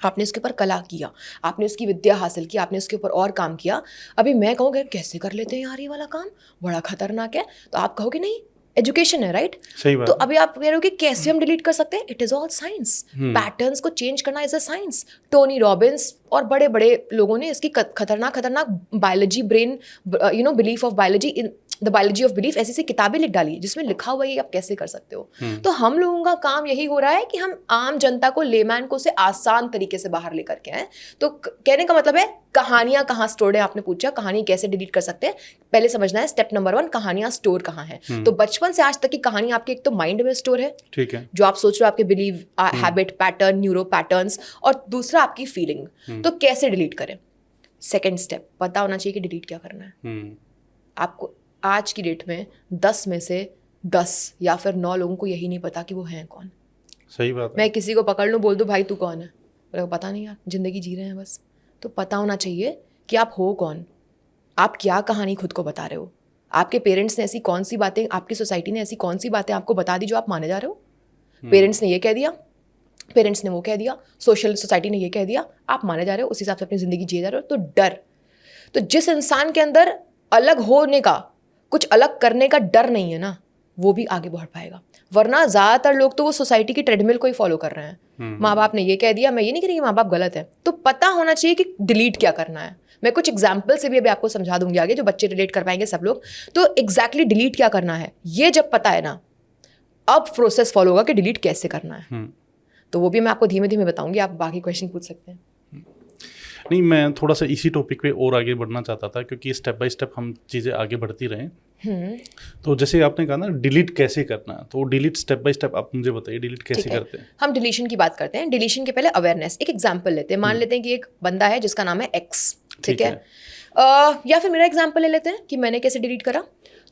आपने उसके ऊपर कला किया, आपने उसकी विद्या हासिल की, आपने उसके ऊपर और काम किया। अभी मैं कहूँगा कैसे कर लेते हैं यार ये वाला काम, बड़ा खतरनाक है, तो आप कहोगे नहीं, एजुकेशन है, राइट? सही बात। तो अभी आप कह रहे हो कि कैसे हम डिलीट कर सकते हैं? It is all science. Patterns को चेंज करना is a science. Tony Robbins और बड़े बड़े लोगों ने इसकी खतरनाक biology, brain, belief of biology, in the biology of belief, ऐसी किताबें लिख डाली जिसमें लिखा हुआ है कि आप कैसे कर सकते हो। तो हम लोगों का काम यही हो रहा है कि हम आम जनता को, लेमैन को से आसान तरीके से बाहर लेकर के आए। तो कहने का मतलब है, कहानियां कहाँ स्टोर्ड है, आपने पूछा कहानी कैसे डिलीट कर सकते हैं। पहले समझना है स्टेप नंबर 1, कहानियां स्टोर कहाँ है। तो बचपन से आज तक की कहानी आपके एक तो माइंड में स्टोर है, ठीक है, जो आप सोच रहे हो, आपके believe, habit, pattern, neuro patterns, और दूसरा आपकी फीलिंग। तो कैसे डिलीट करें? सेकेंड स्टेप, पता होना चाहिए कि डिलीट क्या करना है। आपको आज की डेट में 10 में से 10 या फिर 9 लोगों को यही नहीं पता कि वो हैं कौन। सही बात है। मैं किसी को पकड़ लूँ, बोल दूँ भाई तू कौन है, मेरे को पता नहीं यार, जिंदगी जी रहे हैं बस। तो पता होना चाहिए कि आप हो कौन, आप क्या कहानी खुद को बता रहे हो। आपके पेरेंट्स ने ऐसी कौन सी बातें, आपकी सोसाइटी ने ऐसी कौन सी बातें आपको बता दी जो आप माने जा रहे हो। पेरेंट्स ने ये कह दिया, पेरेंट्स ने वो कह दिया, सोशल सोसाइटी ने ये कह दिया, आप माने जा रहे हो, उस हिसाब से अपनी ज़िंदगी जिए जा रहे हो। तो डर, तो जिस इंसान के अंदर अलग होने का, कुछ अलग करने का डर नहीं है ना, वो भी आगे बढ़ पाएगा। वरना ज़्यादातर लोग तो वो सोसाइटी की ट्रेडमिल को ही फॉलो कर रहे हैं। माँ बाप ने ये कह दिया, मैं ये नहीं कह रही कि माँ बाप गलत है। तो पता होना चाहिए कि डिलीट क्या करना है। मैं कुछ एग्जाम्पल से भी अभी आपको समझा दूंगी आगे, जो बच्चे रिलेट कर पाएंगे सब लोग। तो एग्जैक्टली डिलीट क्या करना है, ये जब पता है ना, अब प्रोसेस फॉलो होगा कि डिलीट कैसे करना है। तो वो भी मैं आपको धीमे धीमे बताऊंगी, आप बाकी क्वेश्चन पूछ सकते हैं। नहीं, मैं थोड़ा सा इसी टॉपिक पे और आगे बढ़ना चाहता था, क्योंकि स्टेप बाय स्टेप हम चीज़ें आगे बढ़ती रहें। तो जैसे आपने कहा ना डिलीट कैसे करना है, तो डिलीट स्टेप बाय स्टेप आप मुझे बताइए, डिलीट कैसे करते हैं। हम डिलीशन की बात करते हैं। डिलीशन के पहले अवेयरनेस, एक एग्जांपल लेते हैं। मान लेते हैं कि एक बंदा है जिसका नाम है एक्स, ठीक है। या फिर मेरा एग्जांपल ले लेते हैं कि मैंने कैसे डिलीट करा।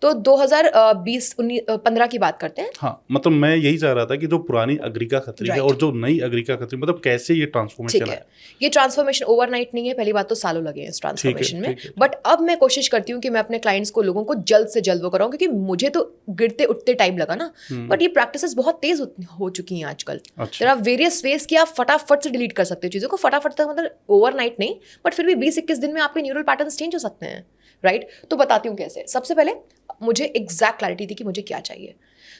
तो 2020-15 की बात करते हैं। हाँ, मतलब मैं यही चाह रहा था कि जो पुरानी अग्रिका खत्री है और जो नई अग्रिका खत्री, मतलब कैसे ये ट्रांसफॉर्मेशन है। ये ट्रांसफॉर्मेशन ओवरनाइट नहीं है, पहली बात तो सालों लगे हैं इस ट्रांसफॉर्मेशन में। बट अब मैं कोशिश करती हूँ कि मैं अपने क्लाइंट्स को, लोगों को जल्द से जल्द वो कराऊँ, क्योंकि मुझे तो गिरते उठते टाइम लगा ना। बट ये प्रैक्टिसेस बहुत तेज हो चुकी हैं आजकल। देयर आर वेरियस वेज कि आप फटाफट से डिलीट कर सकते हो चीज़ों को, फटाफट तक, मतलब ओवरनाइट नहीं, बट फिर भी 20-21 दिन में आपके न्यूरल पैटर्न्स चेंज हो सकते हैं, राइट। तो बताती हूँ कैसे। सबसे पहले मुझे एग्जैक्ट क्लैरिटी थी कि मुझे क्या चाहिए।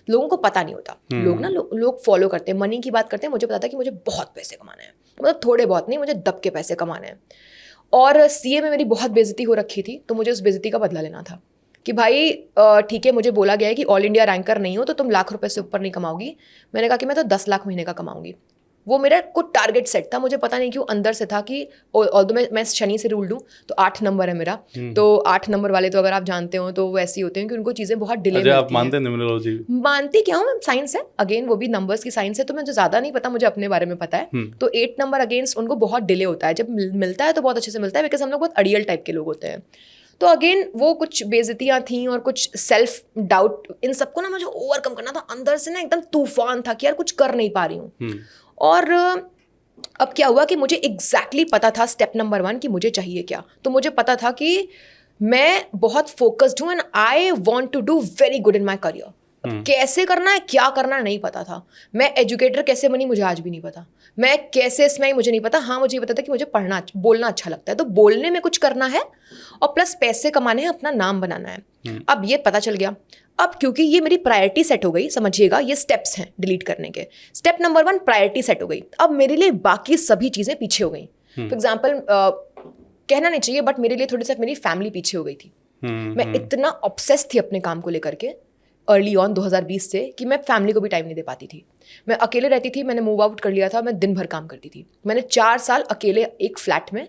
लोगों को पता नहीं होता, लोग ना लोग फॉलो करते हैं, मनी की बात करते हैं। मुझे पता था कि मुझे बहुत पैसे कमाने हैं, मतलब थोड़े बहुत नहीं, मुझे दब के पैसे कमाने हैं। और सीए में मेरी बहुत बेइज्जती हो रखी थी, तो मुझे उस बेइज्जती का बदला लेना था कि भाई ठीक है, मुझे बोला गया है कि ऑल इंडिया रैंकर नहीं हो तो तुम लाख रुपए से ऊपर नहीं कमाओगी। मैंने कहा कि मैं तो 10 लाख महीने का कमाऊंगी। वो मेरा कुछ टारगेट सेट था, मुझे पता नहीं क्यों अंदर से था कि ऑल्दो मैं शनि से रूल्ड हूँ, तो 8 नंबर है मेरा, तो 8 नंबर वाले तो अगर आप जानते हो तो वो ऐसे ही होते हैं कि उनको चीज़ें बहुत डिले मिलती हैं। आप मानते हैं न्यूमरोलॉजी? मानती क्या हूँ, साइंस है, अगेन वो भी नंबर्स की साइंस है, तो मुझे ज़्यादा नहीं पता, मुझे अपने बारे में पता है। तो 8 नंबर अगेंस्ट उनको बहुत डिले होता है, जब मिलता है तो बहुत अच्छे से मिलता है, बिकॉज हम लोग बहुत अड़ियल टाइप के लोग होते हैं। तो अगेन वो कुछ बेइज्जतियाँ थी और कुछ सेल्फ डाउट, इन सबको ना मुझे ओवरकम करना था। अंदर से ना एकदम तूफान था कि यार कुछ कर नहीं पा रही हूँ। और अब क्या हुआ कि मुझे एग्जैक्टली पता था स्टेप नंबर 1 कि मुझे चाहिए क्या। तो मुझे पता था कि मैं बहुत फोकस्ड हूँ and I want to do very good in my career. कैसे करना है, क्या करना है, नहीं पता था। मैं एजुकेटर कैसे बनी मुझे आज भी नहीं पता, मैं कैसे इसमें आई मुझे नहीं पता। हाँ मुझे ये पता था कि मुझे पढ़ना बोलना अच्छा लगता है, तो बोलने में कुछ करना है और प्लस पैसे कमाने हैं, अपना नाम बनाना है। अब ये पता चल गया। अब क्योंकि ये मेरी प्रायोरिटी सेट हो गई, समझिएगा ये स्टेप्स हैं डिलीट करने के। स्टेप नंबर 1 प्रायोरिटी सेट हो गई, अब मेरे लिए बाकी सभी चीज़ें पीछे हो गई। फॉर एग्जाम्पल कहना नहीं चाहिए बट मेरे लिए थोड़ी सी मेरी फैमिली पीछे हो गई थी। मैं इतना ऑब्सेस थी अपने काम को लेकर के अर्ली ऑन 2020 से कि मैं फैमिली को भी टाइम नहीं दे पाती थी। मैं अकेले रहती थी, मैंने मूव आउट कर लिया था, मैं दिन भर काम करती थी। मैंने 4 साल अकेले एक फ्लैट में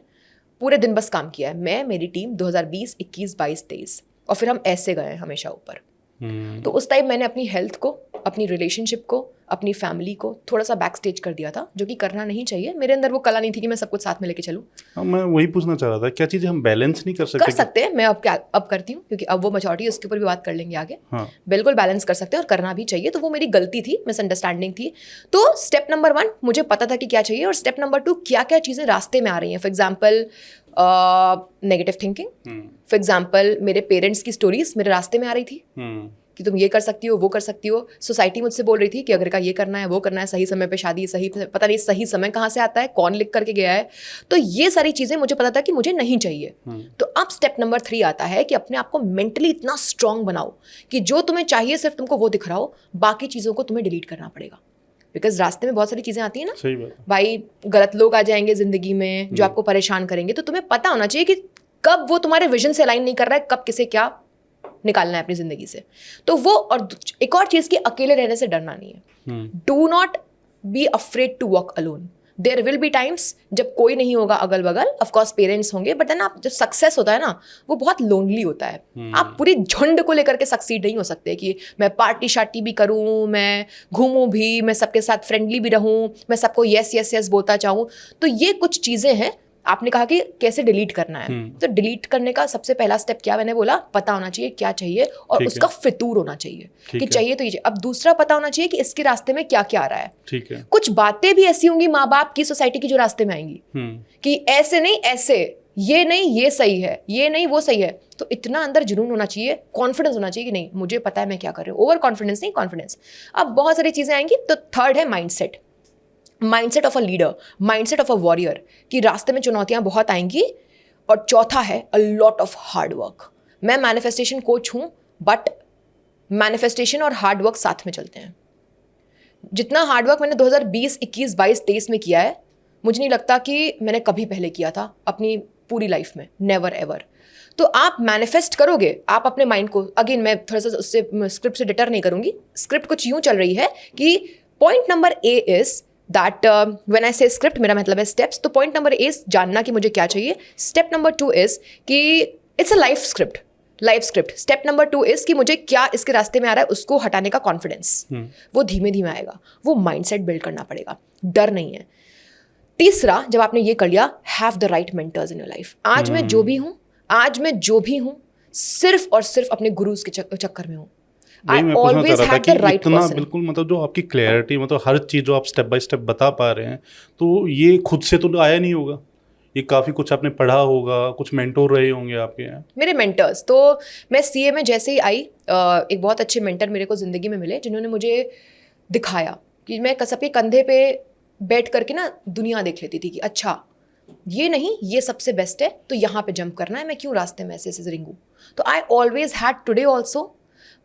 पूरे दिन बस काम किया है, मैं, मेरी टीम, 2020, 21, 22, 23, और फिर हम ऐसे गए हमेशा ऊपर। तो उस टाइम मैंने अपनी हेल्थ को, अपनी रिलेशनशिप को, अपनी फैमिली को थोड़ा सा बैक स्टेज कर दिया था, जो कि करना नहीं चाहिए। मेरे अंदर वो कला नहीं थी कि मैं सब कुछ साथ में लेके चलूँ। हाँ, मैं वही पूछना चाह रहा था, क्या चीज़ें हम बैलेंस नहीं कर सकते? कर सकते हैं, मैं अब करती हूँ, क्योंकि अब वो मैच्योरिटी है, उसके ऊपर भी बात कर लेंगे आगे। हाँ। बिल्कुल बैलेंस कर सकते हैं और करना भी चाहिए। तो वो मेरी गलती थी, मिसअंडरस्टैंडिंग थी। तो स्टेप नंबर 1 मुझे पता था कि क्या चाहिए, और स्टेप नंबर 2 क्या क्या चीज़ें रास्ते में आ रही हैं। For example negative thinking, for example मेरे पेरेंट्स की स्टोरीज मेरे रास्ते में आ रही थी कि तुम ये कर सकती हो, वो कर सकती हो। सोसाइटी मुझसे बोल रही थी कि अगर का ये करना है, वो करना है, सही समय पे शादी, सही पता नहीं सही समय कहाँ से आता है, कौन लिख करके गया है। तो ये सारी चीज़ें मुझे पता था कि मुझे नहीं चाहिए। तो अब स्टेप नंबर 3 आता है कि अपने आप को मेंटली इतना स्ट्रांग बनाओ कि जो तुम्हें चाहिए सिर्फ तुमको वो दिख रहा हो, बाकी चीज़ों को तुम्हें डिलीट करना पड़ेगा। बिकॉज रास्ते में बहुत सारी चीज़ें आती हैं ना, सही बात। भाई गलत लोग आ जाएंगे ज़िंदगी में जो आपको परेशान करेंगे। तो तुम्हें पता होना चाहिए कि कब वो तुम्हारे विजन से अलाइन नहीं कर रहा है, कब किसे क्या निकालना है अपनी जिंदगी से। तो वो, और एक और चीज़ की अकेले रहने से डरना नहीं है। Do not be afraid to walk alone. There will be times जब कोई नहीं होगा अगल बगल, ऑफकोर्स पेरेंट्स होंगे, बट देन आप जब सक्सेस होता है ना, वो बहुत लोनली होता है। आप पूरी झुंड को लेकर के सक्सीड नहीं हो सकते कि मैं पार्टी शार्टी भी करूं, मैं घूमूं भी, मैं सबके साथ फ्रेंडली भी रहूं, मैं सबको यस यस यस बोलता चाहूं। तो ये कुछ चीज़ें हैं। आपने कहा कि कैसे डिलीट करना है, तो डिलीट करने का सबसे पहला स्टेप क्या, मैंने बोला पता होना चाहिए क्या चाहिए, और उसका फितूर होना चाहिए कि चाहिए तो ये। अब दूसरा पता होना चाहिए कि इसके रास्ते में क्या क्या आ रहा है। ठीक है। कुछ बातें भी ऐसी होंगी माँ बाप की, सोसाइटी की, जो रास्ते में आएंगी कि ऐसे नहीं ऐसे, ये नहीं ये सही है, ये नहीं वो सही है। तो इतना अंदर जुनून होना चाहिए, कॉन्फिडेंस होना चाहिए कि नहीं मुझे पता है मैं क्या कर रही हूँ। ओवर कॉन्फिडेंस नहीं, कॉन्फिडेंस। अब बहुत सारी चीजें आएंगी। तो थर्ड है mindset, mindset of a leader, mindset of a warrior, कि रास्ते में चुनौतियां बहुत आएंगी। और चौथा है अ लॉट ऑफ हार्ड वर्क। मैं मैनिफेस्टेशन कोच हूं, बट मैनिफेस्टेशन और हार्ड वर्क साथ में चलते हैं। जितना हार्ड वर्क मैंने 2020, 21, 22, 23 में किया है, मुझे नहीं लगता कि मैंने कभी पहले किया था अपनी पूरी लाइफ में, नेवर एवर। तो आप मैनिफेस्ट करोगे, आप अपने माइंड को, अगेन मैं थोड़ा सा उससे स्क्रिप्ट से डिटर नहीं करूंगी, स्क्रिप्ट कुछ यूं चल रही है कि point number A is that when I से स्क्रिप्ट, मेरा मतलब है स्टेप्स। तो पॉइंट नंबर ए जानना कि मुझे क्या चाहिए। स्टेप नंबर 2 इज कि it's a life script, life script. Step number 2 is कि मुझे क्या इसके रास्ते में आ रहा है उसको हटाने का कॉन्फिडेंस, वो धीमे धीमे आएगा। वो माइंडसेट बिल्ड करना पड़ेगा, डर नहीं है। तीसरा, जब आपने ये कर लिया, have the right mentors in your life. आज मैं जो भी हूँ, आज मैं जो भी हूँ, सिर्फ और सिर्फ अपने गुरुज के चक्कर में हूँ। वही मैं पूछना चाह रहा था कि इतना बिल्कुल, मतलब जो आपकी क्लैरिटी, मतलब हर चीज़ जो आप स्टेप बाय स्टेप बता पा रहे हैं, तो ये खुद से तो आया नहीं होगा, ये काफ़ी कुछ आपने पढ़ा होगा, कुछ मेंटोर रहे होंगे आपके यहाँ। मेरे मेंटर्स तो, मैं सीए में जैसे ही आई, एक बहुत अच्छे मेंटर मेरे को ज़िंदगी में मिले, जिन्होंने मुझे दिखाया कि मैं सबके कंधे पे बैठ करके ना दुनिया देख लेती थी कि अच्छा ये नहीं, ये सबसे बेस्ट है, तो यहाँ पे जंप करना है, मैं क्यों रास्ते में ऐसे ऐसे रिंगूं। तो I always had, today also,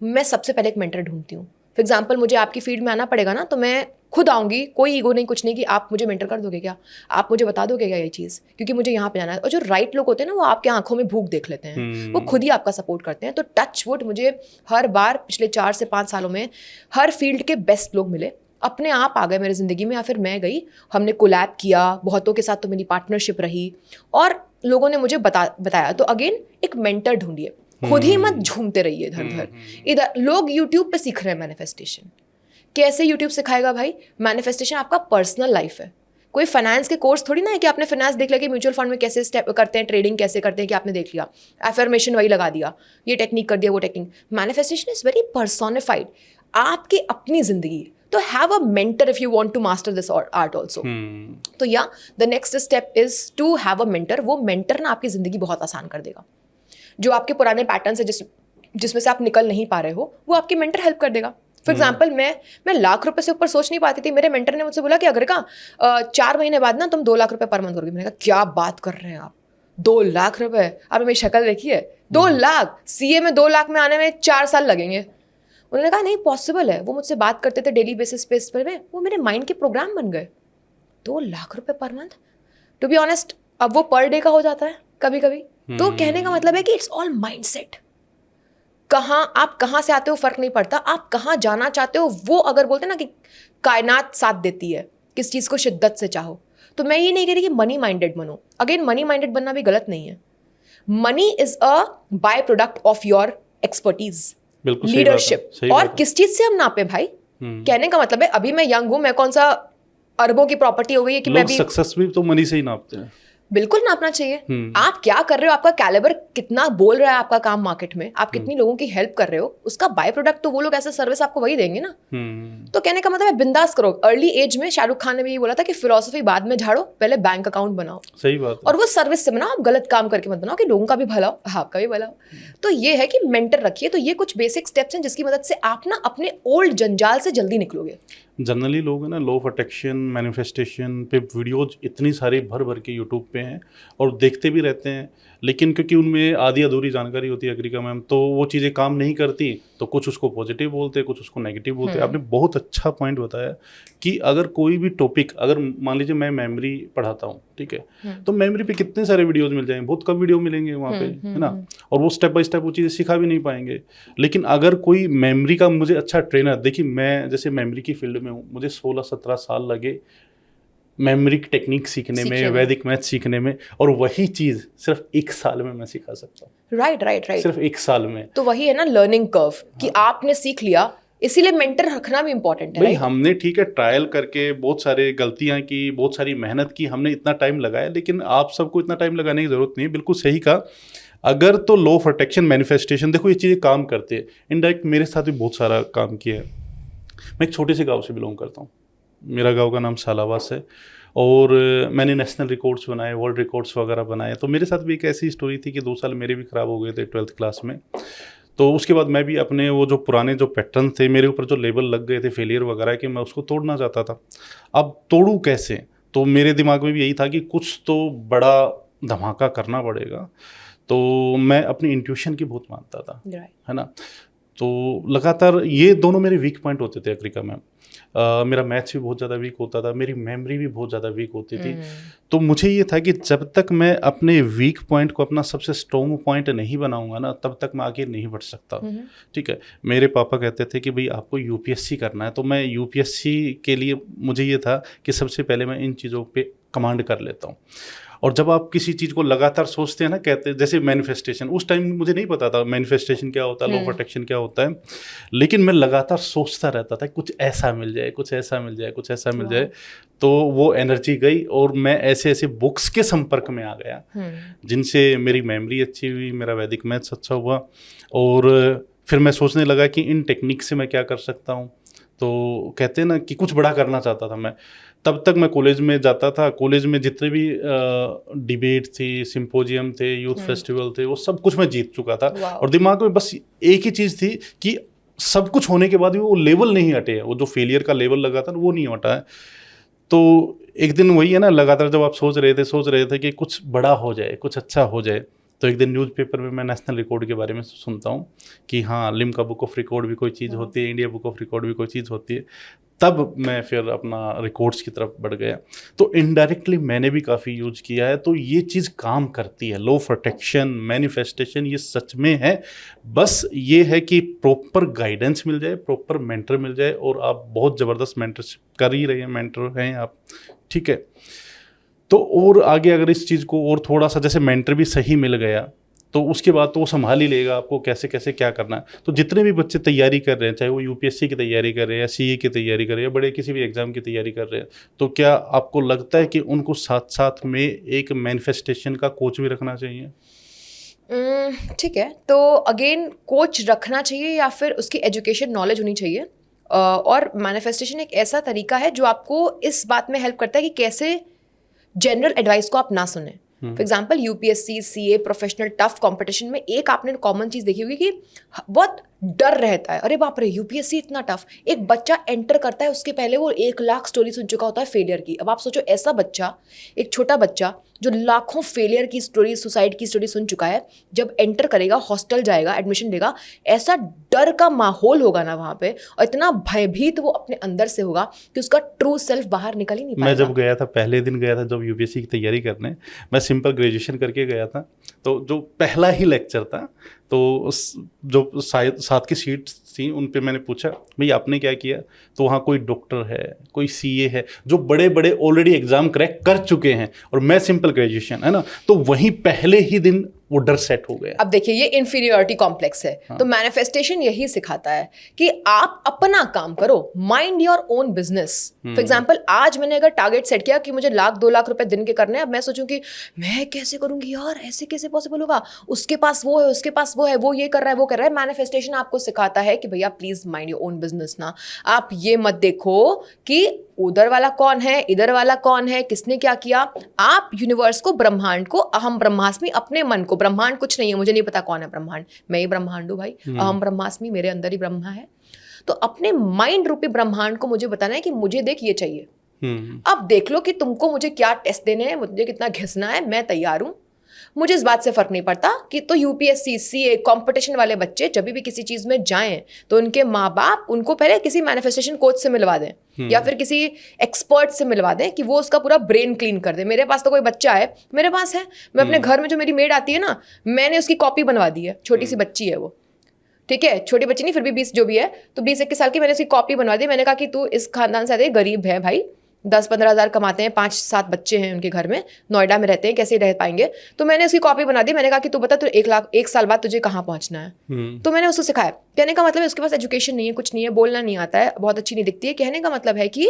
मैं सबसे पहले एक मेंटर ढूंढती हूँ। फॉर एग्जाम्पल मुझे आपकी फील्ड में आना पड़ेगा ना, तो मैं खुद आऊँगी, कोई ईगो नहीं, कुछ नहीं कि आप मुझे मेंटर कर दोगे क्या, आप मुझे बता दोगे क्या ये चीज़, क्योंकि मुझे यहाँ पे जाना है। और जो राइट लोग होते हैं ना, वो आपके आंखों में भूख देख लेते हैं, वो खुद ही आपका सपोर्ट करते हैं। तो टच वुड, मुझे हर बार पिछले 4 से 5 सालों में हर फील्ड के बेस्ट लोग मिले। अपने आप आ गए मेरी ज़िंदगी में, या फिर मैं गई, हमने कोलैब किया, बहुतों के साथ तो मेरी पार्टनरशिप रही और लोगों ने मुझे बताया। तो अगेन एक मेंटर ढूंढिए, खुद ही मत झूमते रहिए इधर उधर। इधर लोग यूट्यूब पे सीख रहे हैं मैनिफेस्टेशन, कैसे यूट्यूब सिखाएगा भाई? मैनिफेस्टेशन आपका पर्सनल लाइफ है, कोई फाइनेंस के कोर्स थोड़ी ना है कि आपने फाइनेंस देख लिया कि म्यूचुअल फंड में कैसे स्टेप करते हैं, ट्रेडिंग कैसे करते हैं कि आपने देख लिया, एफर्मेशन वही लगा दिया, ये टेक्निक कर दिया, वो technique. Manifestation is very personified, आपकी अपनी जिंदगी। तो have a mentor if you want to master this art also. तो या the next step is to have a mentor. वो मेंटर ना आपकी जिंदगी बहुत आसान कर देगा। जो आपके पुराने पैटर्न है जिसमें से आप निकल नहीं पा रहे हो, वो आपकी मेंटर हेल्प कर देगा। फॉर एग्जाम्पल मैं लाख रुपए से ऊपर सोच नहीं पाती थी। मेरे मेंटर ने मुझसे बोला कि अगर 4 महीने बाद ना तुम 2 लाख रुपए पर मंथ करोगे। मैंने कहा क्या बात कर रहे हैं आप, 2 लाख रुपए? आपने मेरी शक्ल देखी है? 2 लाख सीए में 2 लाख में आने में 4 साल लगेंगे। उन्होंने कहा नहीं पॉसिबल है। वो मुझसे बात करते थे डेली बेसिस पे में, वो मेरे माइंड के प्रोग्राम बन गए। 2 लाख रुपए per month, to be honest अब वो पर डे का हो जाता है कभी कभी। तो कहने का मतलब है कि इट्स ऑल माइंड सेट। आप कहाँ से आते हो फर्क नहीं पड़ता, आप कहाँ जाना चाहते हो वो अगर बोलते हैं ना कि कायनात साथ देती है, किस चीज़ को शिद्दत से चाहो। तो मैं ये नहीं कह रही कि मनी माइंडेड बनो। अगेन मनी माइंडेड बनना भी गलत नहीं है। Money is a by product of your expertise, leadership. और किस चीज़ से हम नापे भाई? कहने का मतलब है अभी मैं यंग हूँ, मैं कौन सा अरबों की प्रॉपर्टी हो गई है कि मैं भी सक्सेस भी तो मनी से ही नापते हैं। बिल्कुल नापना चाहिए। आप क्या कर रहे हो, आपका कैलिबर कितना बोल रहा है आपका काम मार्केट में, आप कितनी लोगों की हेल्प कर रहे हो, उसका बाय प्रोडक्ट तो वो लोग ऐसा सर्विस आपको वही देंगे ना। तो कहने का मतलब है बिंदास करो। अर्ली एज में शाहरुख खान ने भी ये बोला था कि फिलोसफी बाद में झाड़ो, पहले बैंक अकाउंट बनाओ। सही बात है। और वो सर्विस से बनाओ, आप गलत काम करके मत बनाओ कि लोगों का भी भला हो, आपका भी भला हो। तो ये है कि मेंटर रखिए। तो ये कुछ बेसिक स्टेप्स हैं जिसकी मदद से आप ना अपने ओल्ड जंजाल से जल्दी निकलोगे। जनरली लोग है ना लॉ ऑफ अट्रैक्शन, मैनिफेस्टेशन पे वीडियोज इतनी सारी भर के यूट्यूब पे हैं और देखते भी रहते हैं, लेकिन क्योंकि उनमें आधी अधूरी जानकारी होती है अग्रिका मैम, तो वो चीज़ें काम नहीं करती। तो कुछ उसको पॉजिटिव बोलते हैं, कुछ उसको नेगेटिव बोलते हैं। आपने बहुत अच्छा पॉइंट बताया कि अगर कोई भी टॉपिक, अगर मान लीजिए मैं मेमोरी पढ़ाता हूँ, ठीक है, तो मेमोरी पे कितने सारे वीडियोज मिल जाएंगे, बहुत कम वीडियो मिलेंगे वहाँ पे, है ना। और वो स्टेप बाय स्टेप वो चीज़ें सिखा भी नहीं पाएंगे। लेकिन अगर कोई मेमोरी का मुझे अच्छा ट्रेनर, देखिए मैं जैसे मेमोरी की फील्ड में हूँ, मुझे 16-17 साल लगे मेमोरी टेक्निक सीखने में, वैदिक मैथ सीखने में, और वही चीज़ सिर्फ 1 साल में मैं सिखा सकता हूँ। राइट सिर्फ 1 साल में। तो वही है ना लर्निंग कर्व कि आपने सीख लिया, इसीलिए मेंटर रखना भी इंपॉर्टेंट है। भाई हमने ठीक है ट्रायल करके बहुत सारे गलतियां की, बहुत सारी मेहनत की, हमने इतना टाइम लगाया, लेकिन आप सबको इतना टाइम लगाने की जरूरत नहीं है। बिल्कुल सही कहा। अगर तो लॉ ऑफ अट्रैक्शन, मैनिफेस्टेशन, देखो ये चीज़ें काम करते हैं। इनडायरेक्ट मेरे साथ भी बहुत सारा काम किया है। मैं एक छोटे से गाँव से बिलोंग करता हूँ। मेरा गांव का नाम सालावास है और मैंने नेशनल रिकॉर्ड्स बनाए, वर्ल्ड रिकॉर्ड्स वगैरह बनाए। तो मेरे साथ भी एक ऐसी स्टोरी थी कि 2 साल मेरे भी ख़राब हो गए थे 12th क्लास में। तो उसके बाद मैं भी अपने वो जो पुराने जो पैटर्न थे, मेरे ऊपर जो लेबल लग गए थे फेलियर वगैरह के, मैं उसको तोड़ना चाहता था। अब तोड़ूँ कैसे? तो मेरे दिमाग में भी यही था कि कुछ तो बड़ा धमाका करना पड़ेगा। तो मैं अपनी इंट्यूशन की बहुत मानता था, है ना। तो लगातार ये दोनों मेरे वीक पॉइंट होते थे अग्रिका मैम। मेरा मैथ्स भी बहुत ज़्यादा वीक होता था, मेरी मेमोरी भी बहुत ज़्यादा वीक होती थी। तो मुझे ये था कि जब तक मैं अपने वीक पॉइंट को अपना सबसे स्ट्रॉन्ग पॉइंट नहीं बनाऊंगा ना, तब तक मैं आगे नहीं बढ़ सकता। ठीक है। मेरे पापा कहते थे कि भाई आपको यूपीएससी करना है, तो मैं यूपीएससी के लिए मुझे ये था कि सबसे पहले मैं इन चीज़ों पे कमांड कर लेता हूँ। और जब आप किसी चीज़ को लगातार सोचते हैं ना, कहते हैं जैसे मैनिफेस्टेशन, उस टाइम मुझे नहीं पता था मैनिफेस्टेशन क्या होता है, लॉ ऑफ अट्रैक्शन क्या होता है, लेकिन मैं लगातार सोचता रहता था कुछ ऐसा मिल जाए, कुछ ऐसा मिल जाए, कुछ ऐसा मिल जाए। तो वो एनर्जी गई और मैं ऐसे ऐसे बुक्स के संपर्क में आ गया जिनसे मेरी मेमोरी अच्छी हुई, मेरा वैदिक मैथ्स अच्छा हुआ। और फिर मैं सोचने लगा कि इन टेक्निक से मैं क्या कर सकता हूँ। तो कहते हैं ना कि कुछ बड़ा करना चाहता था मैं। तब तक मैं कॉलेज में जाता था, कॉलेज में जितने भी डिबेट थी, सिंपोजियम थे, यूथ फेस्टिवल थे, वो सब कुछ मैं जीत चुका था। और दिमाग में बस एक ही चीज़ थी कि सब कुछ होने के बाद भी वो लेवल नहीं हटे, वो जो फेलियर का लेवल लगा था वो नहीं हटा है। तो एक दिन वही है ना, लगातार जब आप सोच रहे थे कि कुछ बड़ा हो जाए, कुछ अच्छा हो जाए, तो एक दिन न्यूज़पेपर में मैं नेशनल रिकॉर्ड के बारे में सुनता हूँ कि हाँ, लिम्का बुक ऑफ रिकॉर्ड भी कोई चीज़ होती है, इंडिया बुक ऑफ रिकॉर्ड भी कोई चीज़ होती है। तब मैं फिर अपना रिकॉर्ड्स की तरफ बढ़ गया। तो इनडायरेक्टली मैंने भी काफ़ी यूज किया है। तो ये चीज़ काम करती है, लॉ ऑफ अट्रैक्शन, मैनिफेस्टेशन, ये सच में है। बस ये है कि प्रॉपर गाइडेंस मिल जाए, प्रॉपर मेंटर मिल जाए, और आप बहुत ज़बरदस्त मेंटरशिप कर ही रहे हैं, मेंटर हैं आप, ठीक है। तो और आगे अगर इस चीज़ को और थोड़ा सा, जैसे मेंटर भी सही मिल गया तो उसके बाद तो वो संभाल ही लेगा आपको कैसे कैसे क्या करना है। तो जितने भी बच्चे तैयारी कर रहे हैं, चाहे वो यूपीएससी की तैयारी कर रहे हैं या सीए की तैयारी कर रहे हैं या बड़े किसी भी एग्जाम की तैयारी कर रहे हैं, तो क्या आपको लगता है कि उनको साथ साथ में एक मैनिफेस्टेशन का कोच भी रखना चाहिए? ठीक है, तो अगेन कोच रखना चाहिए या फिर उसकी एजुकेशन नॉलेज होनी चाहिए। और मैनिफेस्टेशन एक ऐसा तरीका है जो आपको इस बात में हेल्प करता है कि कैसे जनरल एडवाइस को आप ना सुने। For example UPSC, CA, professional tough competition में एक आपने कॉमन चीज़ देखी होगी कि बहुत डर रहता है, अरे बाप रे यूपीएससी इतना टफ। एक बच्चा एंटर करता है, उसके पहले वो 1 लाख स्टोरी सुन चुका होता है फेलियर की। अब आप सोचो ऐसा बच्चा, एक छोटा बच्चा जो लाखों फेलियर की स्टोरी, सुसाइड की स्टोरी सुन चुका है, जब एंटर करेगा, हॉस्टल जाएगा, एडमिशन लेगा, ऐसा डर का माहौल होगा ना वहाँ पे, और इतना भयभीत वो अपने अंदर से होगा कि उसका ट्रू सेल्फ बाहर निकल ही नहीं पाएगा। मैं जब गया था, पहले दिन गया था जब यूपीएससी की तैयारी करने, मैं सिंपल ग्रेजुएशन करके गया था। तो जो पहला ही लेक्चर था, तो जो साथ की सीट्स थी उन पे मैंने पूछा, भाई आपने क्या किया? तो वहाँ कोई डॉक्टर है, कोई सीए है, जो बड़े बड़े ऑलरेडी एग्जाम क्रैक कर चुके हैं, और मैं सिंपल ग्रेजुएशन, है ना। तो वहीं पहले ही दिन वो डर सेट हो गया। अब देखिए ये इन्फीरियरिटी कॉम्प्लेक्स है। हाँ। तो मैनिफेस्टेशन यही सिखाता है कि आप अपना काम करो, mind your own business. For example आज मैंने अगर टारगेट सेट किया कि मुझे 1-2 लाख रुपए दिन के करने हैं, अब मैं सोचूं कि मैं कैसे करूंगी यार, ऐसे कैसे पॉसिबल होगा, उसके पास वो है, उसके पास वो है, वो ये कर रहा है, वो कर रहा है। मैनिफेस्टेशन आपको सिखाता है कि भैया please mind your own business ना। आप ये मत देखो कि उधर वाला कौन है, इधर वाला कौन है, किसने क्या किया। आप यूनिवर्स को, ब्रह्मांड को, अहम ब्रह्मास्मि, अपने मन को, ब्रह्मांड कुछ नहीं है, मुझे नहीं पता कौन है ब्रह्मांड, मैं ही ब्रह्मांड हूं भाई, अहम ब्रह्मास्मि, मेरे अंदर ही ब्रह्मा है। तो अपने माइंड रूपी ब्रह्मांड को मुझे बताना है कि मुझे देख ये चाहिए। अब देख लो कि तुमको मुझे क्या टेस्ट देने हैं, मुझे कितना घिसना है, मैं तैयार हूं। मुझे इस बात से फर्क नहीं पड़ता कि तो यूपीएससी, सीए, कंपटीशन वाले बच्चे जब भी किसी चीज में जाएं तो उनके माँ बाप उनको पहले किसी मैनिफेस्टेशन कोच से मिलवा दें या फिर किसी एक्सपर्ट से मिलवा दें कि वो उसका पूरा ब्रेन क्लीन कर दे। मेरे पास तो कोई बच्चा है, मेरे पास है, मैं अपने घर में जो मेरी मेड आती है ना, मैंने उसकी कॉपी बनवा दी है। छोटी सी बच्ची है वो, ठीक है, छोटी बच्ची नहीं, फिर भी 20 जो भी है, तो 20-21 साल की, मैंने उसकी कॉपी बनवा दी। मैंने कहा कि तू इस खानदान से आते, गरीब है भाई, 10-15 हज़ार कमाते हैं, 5-7 बच्चे हैं उनके घर में, नोएडा में रहते हैं, कैसे रह पाएंगे। तो मैंने उसकी कॉपी बना दी। मैंने कहा कि तू बता, तू 1 साल बाद तुझे कहाँ पहुँचना है। तो मैंने उसको सिखाया। कहने का मतलब है उसके पास एजुकेशन नहीं है, कुछ नहीं है, बोलना नहीं आता है, बहुत अच्छी नहीं दिखती है। कहने का मतलब है कि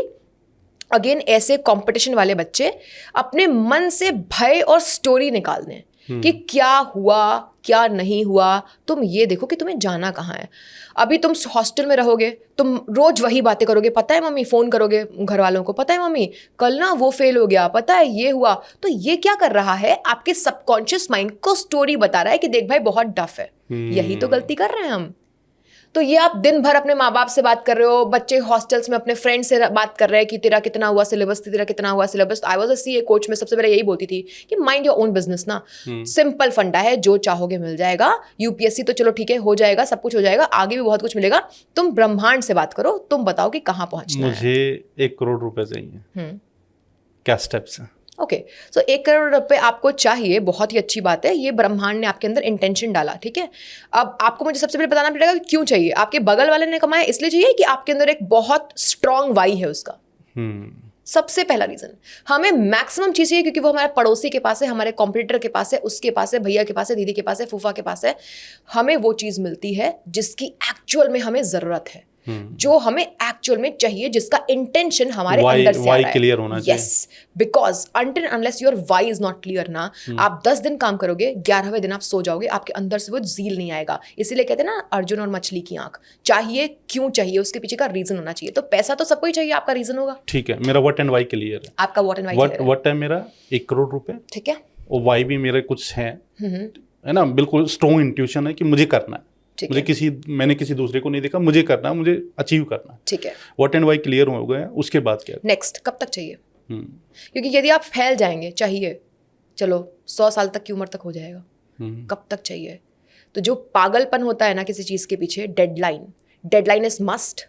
अगेन ऐसे कंपटीशन वाले बच्चे अपने मन से भय और स्टोरी निकाल दें कि क्या हुआ, क्या नहीं हुआ। तुम ये देखो कि तुम्हें जाना कहाँ है। अभी तुम हॉस्टल में रहोगे, तुम रोज वही बातें करोगे, पता है मम्मी, फोन करोगे घर वालों को, पता है मम्मी कल ना वो फेल हो गया, पता है ये हुआ। तो ये क्या कर रहा है, आपके सबकॉन्शियस माइंड को स्टोरी बता रहा है कि देख भाई बहुत टफ है। यही तो गलती कर रहे हैं हम। तो ये आप दिन भर अपने माँ बाप से बात कर रहे हो, बच्चे हॉस्टल्स में अपने फ्रेंड से बात कर रहे हैं कि तेरा कितना हुआ सिलेबस, तेरा कितना हुआ syllabus. I was a CA coach में सबसे पहले यही बोलती थी कि माइंड योर ओन बिजनेस ना। सिंपल फंडा है, जो चाहोगे मिल जाएगा। यूपीएससी तो चलो ठीक है, हो जाएगा, सब कुछ हो जाएगा, आगे भी बहुत कुछ मिलेगा। तुम ब्रह्मांड से बात करो, तुम बताओ कि कहाँ पहुंचना है। मुझे 1 करोड़ रुपए चाहिए, क्या स्टेप्स हैं? ओके, सो 1 करोड़ रुपए आपको चाहिए, बहुत ही अच्छी बात है। ये ब्रह्मांड ने आपके अंदर इंटेंशन डाला, ठीक है। अब आपको मुझे सबसे पहले बताना पड़ेगा कि क्यों चाहिए। आपके बगल वाले ने कमाया इसलिए चाहिए कि आपके अंदर एक बहुत स्ट्रांग वाई है उसका। सबसे पहला रीजन। हमें मैक्सिमम चीज चाहिए क्योंकि वो हमारे पड़ोसी के पास है, हमारे कॉम्पिटिटर के पास है, उसके पास है, भैया के पास है, दीदी के पास है, फूफा के पास है। हमें वो चीज मिलती है जिसकी एक्चुअल में हमें जरूरत है, जो हमें एक्चुअल में चाहिए, जिसका इंटेंशन हमारे अंदर से आ रहा है। क्लियर होना चाहिए। Yes, because until unless your why is not clear ना, आप 10 दिन काम करोगे, 11वें दिन आप सो जाओगे, आपके अंदर से वो जील नहीं आएगा। इसीलिए कहते हैं ना अर्जुन और मछली की आंख। चाहिए, क्यों चाहिए, उसके पीछे का रीजन होना चाहिए। तो पैसा तो सबको ही चाहिए, आपका रीजन होगा। ठीक है, मेरा व्हाट एंड वाई क्लियर है। आपका व्हाट एंड वाई क्लियर है। व्हाट है मेरा 1 करोड़ रुपए, ठीक है, और वाई भी मेरे कुछ है ना, बिल्कुल स्ट्रॉन्ग इंट्यूशन है कि मुझे करना है। मैंने किसी दूसरे को नहीं देखा, मुझे करना है, मुझे अचीव करना है। ठीक है, व्हाट एंड वाई क्लियर हो गया, उसके बाद क्या नेक्स्ट, कब तक चाहिए? क्योंकि यदि आप फैल जाएंगे, चाहिए चलो 100 साल तक की उम्र तक हो जाएगा, कब तक चाहिए? तो जो पागलपन होता है ना किसी चीज के पीछे, deadline is must.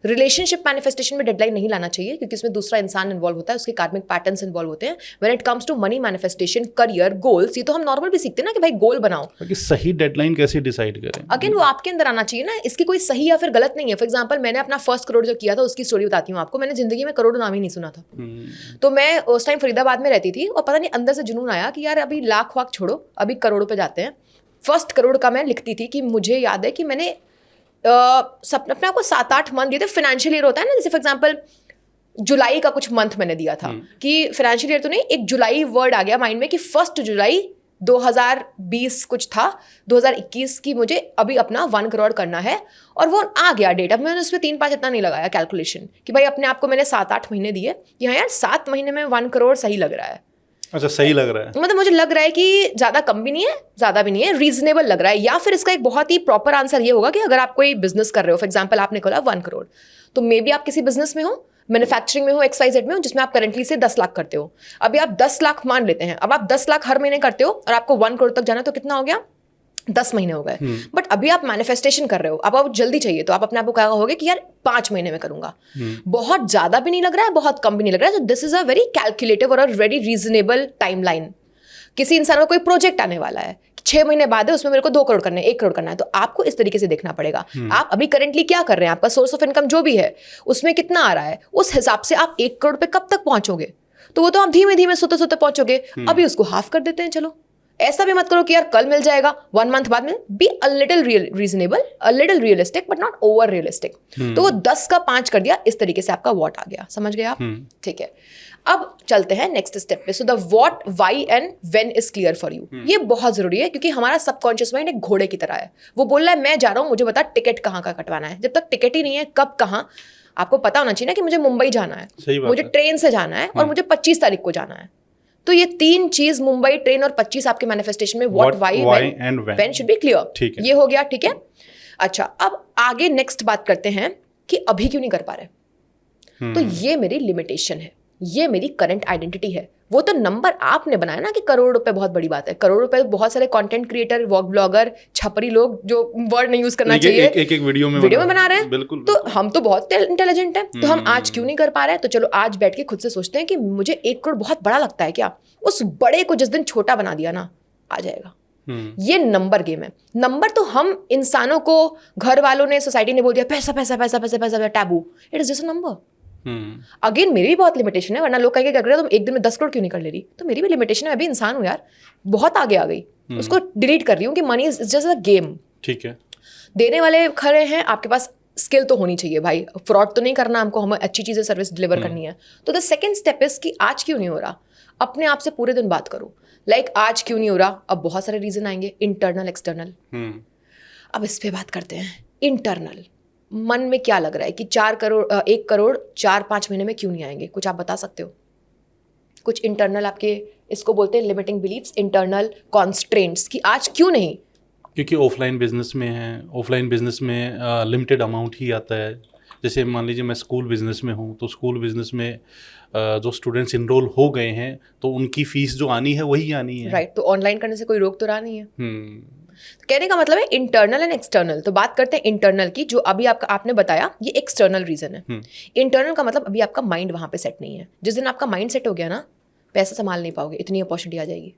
Relationship manifestation में डेडलाइन नहीं लाना चाहिए क्योंकि इसमें दूसरा इंसान इन्वॉल्व होता है, उसके कार्मिक पैटर्न्स इन्वॉल्व होते हैं. When it comes to money manifestation, career, goals, ये तो हम नॉर्मल भी सीखते हैं ना कि भाई गोल बनाओ. कि सही डेडलाइन कैसे डिसाइड करें? अगेन वो आपके अंदर आना चाहिए ना, इसकी कोई सही या फिर गलत नहीं है. फॉर एग्जाम्पल मैंने अपना फर्स्ट करोड़ जो किया था उसकी स्टोरी बताती हूँ आपको. मैंने जिंदगी में करोड़ नाम ही नहीं सुना था. तो मैं उस टाइम फरीदाबाद में रहती थी और पता नहीं अंदर से जुनून आया कि यार अभी लाख वाख छोड़ो, अभी करोड़ों पे जाते हैं. फर्स्ट करोड़ का मैं लिखती थी कि मुझे याद है कि मैंने अपने आपको 7-8 मंथ दिए थे. फाइनेंशियल ईयर होता है ना, जैसे फॉर एग्जाम्पल जुलाई का कुछ मंथ मैंने दिया था कि फाइनेंशियल ईयर तो नहीं, एक जुलाई वर्ड आ गया माइंड में कि 1 जुलाई 2020 कुछ था, 2021 की मुझे अभी अपना 1 करोड़ करना है. और वो आ गया डेट. अब मैंने उसमें 3-5 इतना नहीं लगाया कैलकुलेशन कि भाई अपने आप को मैंने 7-8 महीने दिए कि हाँ यार 7 महीने में 1 करोड़ सही लग रहा है. अच्छा, सही लग रहा है, मतलब मुझे लग रहा है कि ज़्यादा कम भी नहीं है, ज़्यादा भी नहीं है, रीजनेबल लग रहा है. या फिर इसका एक बहुत ही प्रॉपर आंसर ये होगा कि अगर आप कोई बिजनेस कर रहे हो, फॉर एग्जाम्पल आपने खोला 1 करोड़, तो मे बी आप किसी बिजनेस में हो, मैन्युफैक्चरिंग में हो, XYZ में हो, जिसमें आप करेंटली से 10 लाख करते हो. अभी आप 10 लाख मान लेते हैं, अब आप 10 लाख हर महीने करते हो और आपको 1 करोड़ तक जाना, तो कितना हो गया? 10 महीने हो गए. बट अभी आप मैनिफेस्टेशन कर रहे हो, अब आप जल्दी चाहिए, तो आप अपने आप को क्या कहोगे कि यार 5 महीने में करूंगा. बहुत ज्यादा भी नहीं लग रहा है, बहुत कम भी नहीं लग रहा है. तो this is a very calculative और अ वेरी रीजनेबल टाइमलाइन. किसी इंसान का कोई प्रोजेक्ट आने वाला है, 6 महीने बाद है, उसमें मेरे को 2 करोड़ करना है, 1 करोड़ करना है, तो आपको इस तरीके से देखना पड़ेगा. आप अभी करंटली क्या कर रहे हैं, आपका सोर्स ऑफ इनकम जो भी है उसमें कितना आ रहा है, उस हिसाब से आप 1 करोड़ पे कब तक पहुंचोगे. तो वो तो आप धीमे धीमे सोते सोते पहुंचोगे. अभी उसको हाफ कर देते हैं. चलो, ऐसा भी मत करो कि यार कल मिल जाएगा, 1 मंथ बाद में. Be a little reasonable, a little realistic, but not over realistic. तो वो 10 का 5 कर दिया, इस तरीके से आपका वॉट आ गया. समझ गए आप? ठीक है. अब चलते हैं नेक्स्ट स्टेप पे. So the what, why and when is clear for you. ये बहुत जरूरी है क्योंकि हमारा सबकॉन्शियस माइंड एक घोड़े की तरह है. वो बोल रहा है मैं जा रहा हूँ, मुझे बता टिकट कहाँ का कटवाना है. जब तक टिकट ही नहीं है, कब कहाँ आपको पता होना चाहिए ना कि मुझे मुंबई जाना है, मुझे ट्रेन से जाना है और मुझे 25 तारीख को जाना है. तो ये 3 चीज, मुंबई, ट्रेन और 25 आपके मैनिफेस्टेशन में what, why and when should be clear. ये हो गया. ठीक है. अच्छा, अब आगे नेक्स्ट बात करते हैं कि अभी क्यों नहीं कर पा रहे. तो ये मेरी लिमिटेशन है, ये मेरी करंट आइडेंटिटी है. वो तो नंबर आपने बनाया ना कि करोड़ रुपए बहुत बड़ी बात है. करोड़ रुपए बहुत सारे कंटेंट क्रिएटर, ब्लॉगर, छपरी लोग जो वर्ड नहीं यूज करना चाहिए, एक वीडियो में बना रहे हैं. बिल्कुल. तो हम तो बहुत इंटेलिजेंट हैं, तो हम आज क्यों नहीं कर पा रहे हैं. तो चलो आज बैठ के खुद से सोचते हैं कि मुझे 1 करोड़ बहुत बड़ा लगता है क्या. उस बड़े को जिस दिन छोटा बना दिया ना, आ जाएगा. ये नंबर गेम है. नंबर तो हम इंसानों को, घर वालों ने, सोसाइटी ने बोल दिया पैसा पैसा पैसा पैसा पैसा taboo. It is just a number. Again मेरी भी बहुत लिमिटेशन है, वरना लोग कहेंगे क्या कर रहे हो तुम, एक दिन में 10 करोड़ क्यों नहीं कर ले रही. तो मेरी भी लिमिटेशन है, मैं भी इंसान हूँ यार, बहुत आगे आ गई. उसको डिलीट कर रही हूँ कि money is just a game. ठीक है. देने वाले खड़े हैं, आपके पास स्किल तो होनी चाहिए भाई. फ्रॉड तो नहीं करना हमको, हमें अच्छी चीजें सर्विस डिलीवर करनी है. तो द सेकेंड स्टेप इज कि आज क्यों नहीं हो रहा. अपने आप से पूरे दिन बात करो. लाइक आज क्यों नहीं हो रहा. अब बहुत सारे रीजन आएंगे, इंटरनल, एक्सटर्नल. अब इस पे बात करते हैं. इंटरनल, मन में क्या लग रहा है कि 1 करोड़ 4-5 महीने में क्यों नहीं आएंगे. कुछ आप बता सकते हो. कुछ इंटरनल आपके, इसको बोलते हैं लिमिटिंग बिलीफ्स, इंटरनल कॉन्स्ट्रेंट्स, कि आज क्यों नहीं. क्योंकि ऑफलाइन बिजनेस में है, ऑफलाइन बिजनेस में लिमिटेड अमाउंट ही आता है. जैसे मान लीजिए मैं स्कूल बिजनेस में हूँ, तो स्कूल बिजनेस में जो स्टूडेंट्स इनरोल हो गए हैं तो उनकी फीस जो आनी है वही आनी है. राइट. तो ऑनलाइन करने से कोई रोक तो रहा नहीं है. कहने का मतलब है इंटरनल एंड एक्सटर्नल. तो बात करते हैं इंटरनल की, जो अभी आपने बताया ये एक्सटर्नल रीजन है. इंटरनल का मतलब अभी आपका माइंड वहां पे सेट नहीं है. जिस दिन आपका माइंड सेट हो गया ना, पैसा संभाल नहीं पाओगे, इतनी अपॉर्चुनिटी आ जाएगी.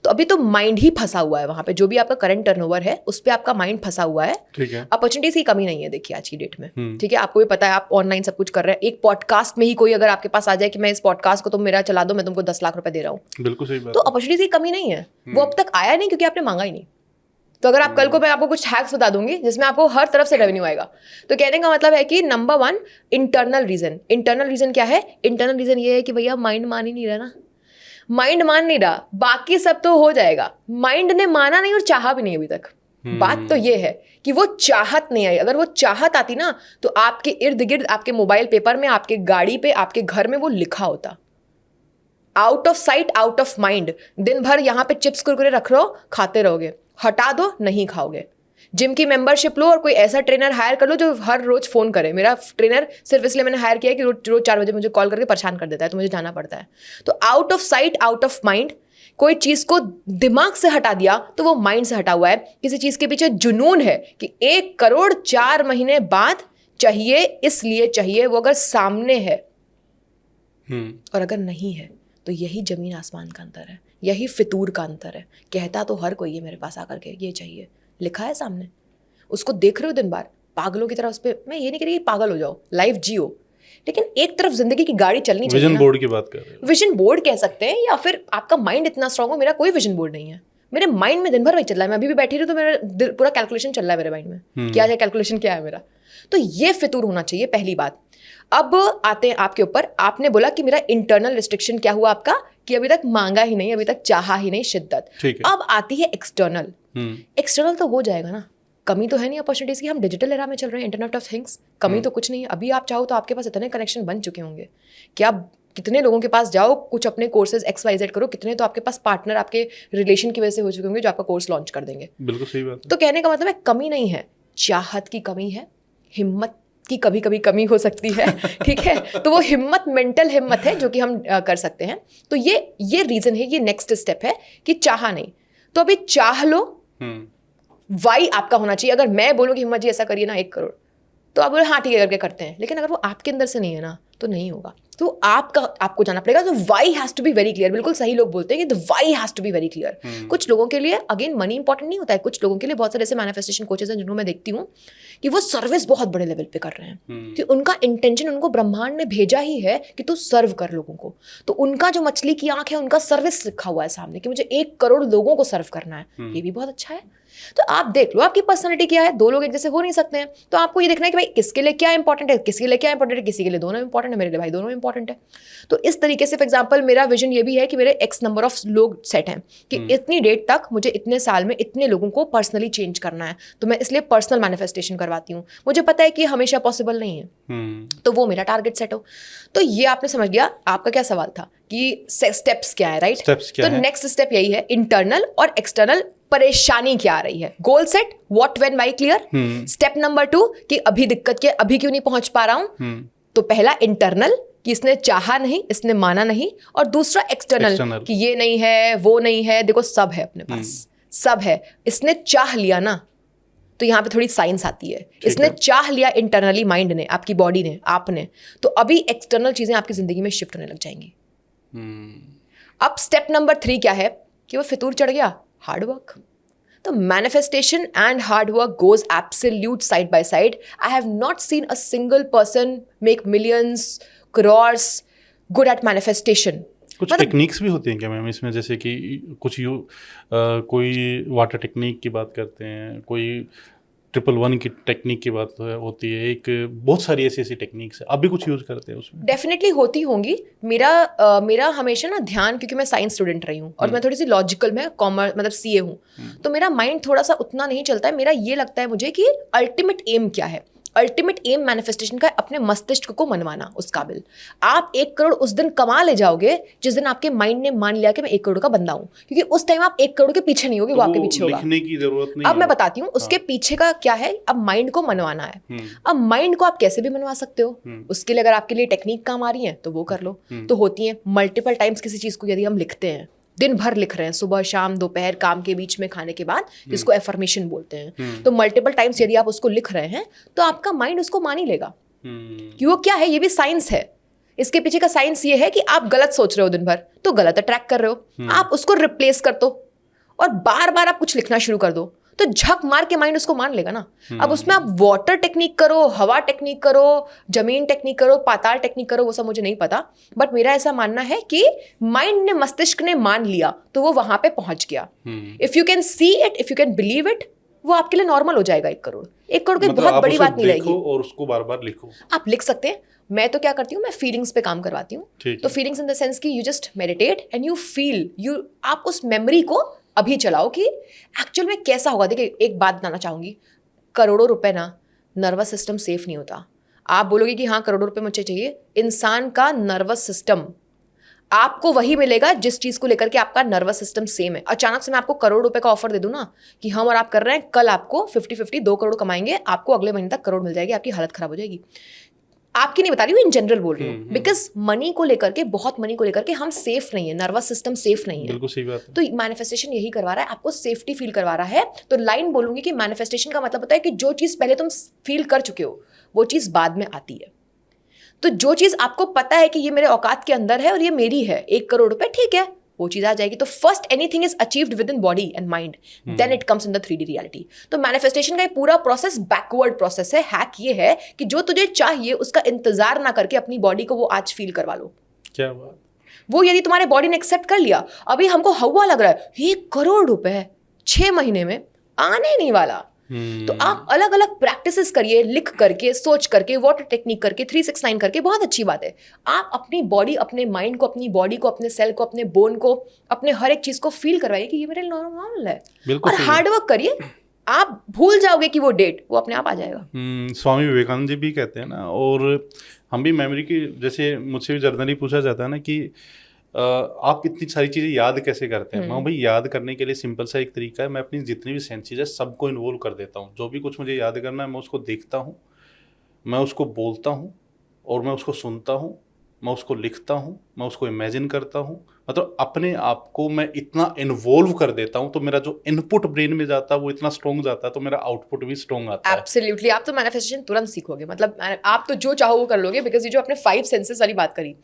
तो अभी तो माइंड ही फंसा हुआ है वहां पे. जो भी आपका करंट टर्नओवर है उस पर आपका माइंड फंसा हुआ है. ठीक है. अपॉर्चुनिटीज की कमी नहीं है देखिए आज की डेट में. ठीक है. आपको भी पता है, आप ऑनलाइन सब कुछ कर रहे हैं. एक पॉडकास्ट में ही कोई अगर आपके पास आ जाए कि मैं इस पॉडकास्ट को तुम मेरा चला दो, मैं तुमको 10 लाख रुपए दे रहा हूँ, बिल्कुल सही बात. तो अपॉर्चुनिटीज की कमी नहीं है. वो अब तक आया नहीं क्योंकि आपने मांगा ही नहीं. तो अगर आप कल को, मैं आपको कुछ हैक्स बता दूंगी जिसमें आपको हर तरफ से रेवेन्यू आएगा. तो कहने का मतलब है कि number 1 internal reason. Internal reason क्या है. इंटरनल रीजन ये है कि भैया माइंड मान ही नहीं रहा ना. माइंड मान नहीं रहा, बाकी सब तो हो जाएगा. माइंड ने माना नहीं और चाहा भी नहीं अभी तक. बात तो ये है कि वो चाहत नहीं आई. अगर वो चाहत आती ना, तो आपके इर्द गिर्द, आपके मोबाइल पेपर में, आपके गाड़ी पे, आपके घर में वो लिखा होता. Out of site, out of mind. दिन भर यहाँ पे चिप्स कुरकुरे रख रहे हो, खाते रहोगे. हटा दो, नहीं खाओगे. जिम की मेंबरशिप लो और कोई ऐसा ट्रेनर हायर कर लो जो हर रोज फोन करे. मेरा ट्रेनर सिर्फ इसलिए मैंने हायर किया है कि रोज 4 बजे मुझे कॉल करके परेशान कर देता है, तो मुझे जाना पड़ता है. तो out of site, out of mind. कोई चीज को दिमाग से हटा दिया तो वो माइंड से हटा हुआ है. किसी चीज के पीछे जुनून है कि 1 करोड़ 4 महीने बाद चाहिए इसलिए चाहिए, वो अगर सामने है और अगर नहीं है तो यही जमीन आसमान का अंतर है, यही फितूर का अंतर है। कहता तो हर कोई है मेरे पास आकर के ये चाहिए, लिखा है सामने, उसको देख रहे हो दिन भर पागलों की तरह उस पर। मैं ये नहीं कह रही पागल हो जाओ, लाइफ जियो, लेकिन एक तरफ जिंदगी की गाड़ी चलनी चाहिए। विजन बोर्ड की बात कर रहे हो? विजन बोर्ड कह सकते हैं, या फिर आपका माइंड इतना स्ट्रांग हो। मेरा कोई विजन बोर्ड नहीं है, मेरे माइंड में दिन भर वही चल रहा है। मैं अभी भी बैठी रही तो मेरा पूरा कैलकुलेशन चल रहा है मेरे माइंड में, क्या है कैलकुलेशन क्या है मेरा। तो ये फितूर होना चाहिए, पहली बात। अब आते हैं आपके ऊपर। आपने बोला कि मेरा इंटरनल रिस्ट्रिक्शन क्या हुआ आपका, कि अभी तक मांगा ही नहीं, अभी तक चाहा ही नहीं शिद्दत। अब आती है एक्सटर्नल। एक्सटर्नल तो हो जाएगा ना, कमी तो है नहीं अपॉर्चुनिटीज की। हम डिजिटल एरा में चल रहे हैं, इंटरनेट ऑफ थिंग्स, कमी तो कुछ नहीं है। अभी आप चाहो तो आपके पास इतने कनेक्शन बन चुके होंगे कि आप कितने लोगों के पास जाओ, कुछ अपने कोर्सेज XYZ करो, कितने तो आपके पास पार्टनर आपके रिलेशन की वजह से हो चुके होंगे जो आपका कोर्स लॉन्च कर देंगे। बिल्कुल सही बात है। तो कहने का मतलब है कमी नहीं है, चाहत की कमी है, हिम्मत की कभी कभी कमी हो सकती है। ठीक है, तो वो हिम्मत मेंटल हिम्मत है जो कि हम कर सकते हैं। तो ये रीजन है, ये नेक्स्ट स्टेप है कि चाहा नहीं। तो अभी चाह लो, वाई आपका होना चाहिए। अगर मैं बोलूँ कि हिम्मत जी ऐसा करिए ना 1 करोड़, तो आप बोले हाँ ठीक है करके करते हैं, लेकिन अगर वो आपके अंदर से नहीं है ना तो नहीं होगा। तो आपको जाना पड़ेगा। तो why has to be very clear. बिल्कुल सही लोग बोलते हैं कि the why has to be very clear. कुछ लोगों के लिए अगेन मनी इंपॉर्टेंट नहीं होता है, कुछ लोगों के लिए बहुत सारे ऐसे मैनिफेस्टेशन कोचेस हैं जिनको मैं देखती हूँ कि वो सर्विस बहुत बड़े लेवल पे कर रहे हैं, कि उनका इंटेंशन, उनको ब्रह्मांड ने भेजा ही है कि तू सर्व कर लोगों को। तो उनका जो मछली की आंख है, उनका सर्विस लिखा हुआ है सामने कि मुझे 1 करोड़ लोगों को सर्व करना है। ये भी बहुत अच्छा है। तो आप देख लो आपकी पर्सनैलिटी क्या है। 2 लोग एक जैसे हो नहीं सकते हैं, तो आपको ये देखना है कि भाई किसके लिए क्या इंपॉर्टेंट है, किसके लिए क्या इंपॉर्टेंट है। किसी के लिए दोनों इंपॉर्टेंट है, मेरे लिए भाई दोनों इंपॉर्टेंट है। तो इस तरीके से फॉर एग्जांपल मेरा विजन ये भी है कि मेरे X नंबर ऑफ लोग सेट हैं कि इतनी डेट तक मुझे इतने साल में इतने लोगों को पर्सनली चेंज करना है। तो मैं इसलिए पर्सनल मैनिफेस्टेशन करवाती हूँ। मुझे पता है कि हमेशा पॉसिबल नहीं है, तो वो मेरा टारगेट सेट हो। तो ये आपने समझ लिया। आपका क्या सवाल था कि स्टेप्स क्या है, राइट? तो नेक्स्ट स्टेप यही है, इंटरनल और एक्सटर्नल परेशानी क्या आ रही है। Goal set, what when why clear. Step number 2 कि अभी दिक्कत क्या, अभी क्यों नहीं पहुंच पा रहा हूं। तो पहला इंटरनल कि इसने चाहा नहीं, इसने माना नहीं, और दूसरा एक्सटर्नल कि ये नहीं है, वो नहीं है। देखो सब है अपने पास, सब है। इसने चाह लिया ना, तो यहाँ पे थोड़ी साइंस आती है। इसने चाह लिया इंटरनली, माइंड ने, आपकी बॉडी ने, आपने, तो अभी एक्सटर्नल चीजें आपकी जिंदगी में शिफ्ट होने लग जाएंगी। अब स्टेप नंबर 3 क्या है कि वो फितूर चढ़ गया, हार्ड वर्क। तो manifestation and hard work goes absolute side by side. I have not seen a single person make millions, crores good at manifestation. कुछ टेक्निक्स भी होती हैं क्या मैम इसमें, जैसे कि कुछ कोई वाटर टेक्निक की बात करते हैं, कोई 111 की टेक्निक की बात होती है, एक बहुत सारी ऐसी टेक्निक्स है, आप भी कुछ यूज करते हैं उसमें? डेफिनेटली होती होंगी। मेरा हमेशा ना ध्यान, क्योंकि मैं साइंस स्टूडेंट रही हूँ और मैं थोड़ी सी लॉजिकल में कॉमर्स मतलब CA हूँ, तो मेरा माइंड थोड़ा सा उतना नहीं चलता है। मेरा ये लगता है मुझे कि अल्टीमेट एम क्या है। अल्टीमेट एम मैनिफेस्टेशन का अपने मस्तिष्क को मनवाना उस काबिल। आप 1 करोड़ उस दिन कमा ले जाओगे जिस दिन आपके माइंड ने मान लिया कि मैं 1 करोड़ का बंदा हूं, क्योंकि उस टाइम आप 1 करोड़ के पीछे नहीं होगे, वो आपके पीछे होगा। लिखने की जरूरत नहीं। अब मैं बताती हूँ उसके पीछे का क्या है। अब माइंड को मनवाना है। अब माइंड को आप कैसे भी मनवा सकते हो, उसके लिए अगर आपके लिए टेक्निक काम आ रही है तो वो कर लो। तो होती है मल्टीपल टाइम्स किसी चीज को यदि हम लिखते हैं, दिन भर लिख रहे हैं, सुबह शाम दोपहर काम के बीच में खाने के बाद, जिसको एफर्मेशन बोलते हैं, तो मल्टीपल टाइम्स यदि आप उसको लिख रहे हैं तो आपका माइंड उसको मान ही लेगा। कि वो क्या है, ये भी साइंस है। इसके पीछे का साइंस ये है कि आप गलत सोच रहे हो दिन भर तो गलत अट्रैक्ट कर रहे हो, आप उसको रिप्लेस कर दो और बार बार आप कुछ लिखना शुरू कर दो, तो झक मार के माइंड उसको मान लेगा ना। अब उसमें आप वाटर टेक्निक करो, हवा टेक्निक करो, जमीन टेक्निक करो, पाताल टेक्निक करो, वो सब मुझे नहीं पता, बट मेरा ऐसा मानना है कि माइंड ने, मस्तिष्क ने मान लिया तो वो वहां पे पहुंच गया। If you can see it, if you can believe it, वो आपके लिए नॉर्मल हो जाएगा। 1 करोड़, 1 करोड़ कोई बहुत बड़ी बात नहीं रहेगी। और उसको बार बार लिखो, आप लिख सकते हैं। मैं तो क्या करती हूँ, मैं फीलिंग्स पे काम करवाती हूँ। तो फीलिंग्स इन द सेंस कि you just meditate and you feel, आप उस मेमोरी को अभी चलाओ कि एक्चुअल में कैसा होगा। देखिए एक बात बताना चाहूंगी, करोड़ों रुपए ना, नर्वस सिस्टम सेफ नहीं होता। आप बोलोगे कि हाँ करोड़ों रुपए मुझे चाहिए, इंसान का नर्वस सिस्टम आपको वही मिलेगा जिस चीज को लेकर के आपका नर्वस सिस्टम सेम है। अचानक से मैं आपको करोड़ रुपए का ऑफर दे दूं ना कि हम और आप कर रहे हैं, कल आपको 50-50 2 करोड़ कमाएंगे, आपको अगले महीने तक करोड़ मिल जाएगी, आपकी हालत खराब हो जाएगी। आपकी नहीं बता रही हूँ, इन जनरल बोल रही हूँ, बिकॉज मनी को लेकर के, बहुत मनी को लेकर के हम सेफ नहीं है, नर्वस सिस्टम सेफ नहीं है। बिल्कुल सही बात है। तो मैनिफेस्टेशन यही करवा रहा है, आपको सेफ्टी फील करवा रहा है। तो लाइन बोलूंगी कि मैनिफेस्टेशन का मतलब होता है कि जो चीज पहले तुम फील कर चुके हो वो चीज बाद में आती है। तो जो चीज आपको पता है कि ये मेरे औकात के अंदर है और ये मेरी है, 1 करोड़ रुपए, ठीक है, वो चीज आ जाएगी। तो first anything is achieved within body and mind, then it comes in the 3D reality. तो मैनिफेस्टेशन का ये पूरा प्रोसेस बैकवर्ड प्रोसेस है। हैक ये है कि जो तुझे चाहिए उसका इंतजार ना करके अपनी बॉडी को वो आज फील करवा लो। क्या बात। वो यदि तुम्हारे बॉडी ने एक्सेप्ट कर लिया, अभी हमको हवा लग रहा है 1 करोड़ रुपए 6 महीने में आने नहीं वाला, तो आप अलग अलग प्रैक्टिसेस करिए, लिख करके, सोच करके, वाटर टेक्निक करके, 369 करके, बहुत अच्छी बात है। आप अपनी बॉडी, अपने माइंड को, अपनी बॉडी को, अपने सेल को, अपने बोन को, अपने हर एक चीज को फील करवाइए कि ये मेरे नॉर्मल है, और हार्ड वर्क करिए। आप भूल जाओगे कि वो डेट, वो अपने आप आ जाएगा। स्वामी विवेकानंद जी भी कहते हैं ना, और हम भी मेमोरी की, जैसे मुझसे भी जर्नली पूछा जाता है ना कि आप इतनी सारी चीज़ें याद कैसे करते हैं। मैं भाई याद करने के लिए सिंपल सा एक तरीका है, मैं अपनी जितनी भी सेंसेस है सबको इन्वॉल्व कर देता हूँ। जो भी कुछ मुझे याद करना है मैं उसको देखता हूँ, मैं उसको बोलता हूँ, और मैं उसको सुनता हूँ, मैं उसको लिखता हूँ, मैं उसको इमेजिन करता हूँ। मतलब अपने आप को मैं इतना इन्वॉल्व कर देता हूँ, तो मेरा जो इनपुट ब्रेन में जाता है वो इतना स्ट्रॉन्ग जाता है, तो मेरा आउटपुट भी स्ट्रॉन्ग आता है। एब्सोल्युटली। आप तो मैनिफेस्टेशन तुरंत सीखोगे, मतलब आप तो जो चाहो वो कर लोगे, बिकॉज ये जो अपने 5 सेंसेस वाली बात करी,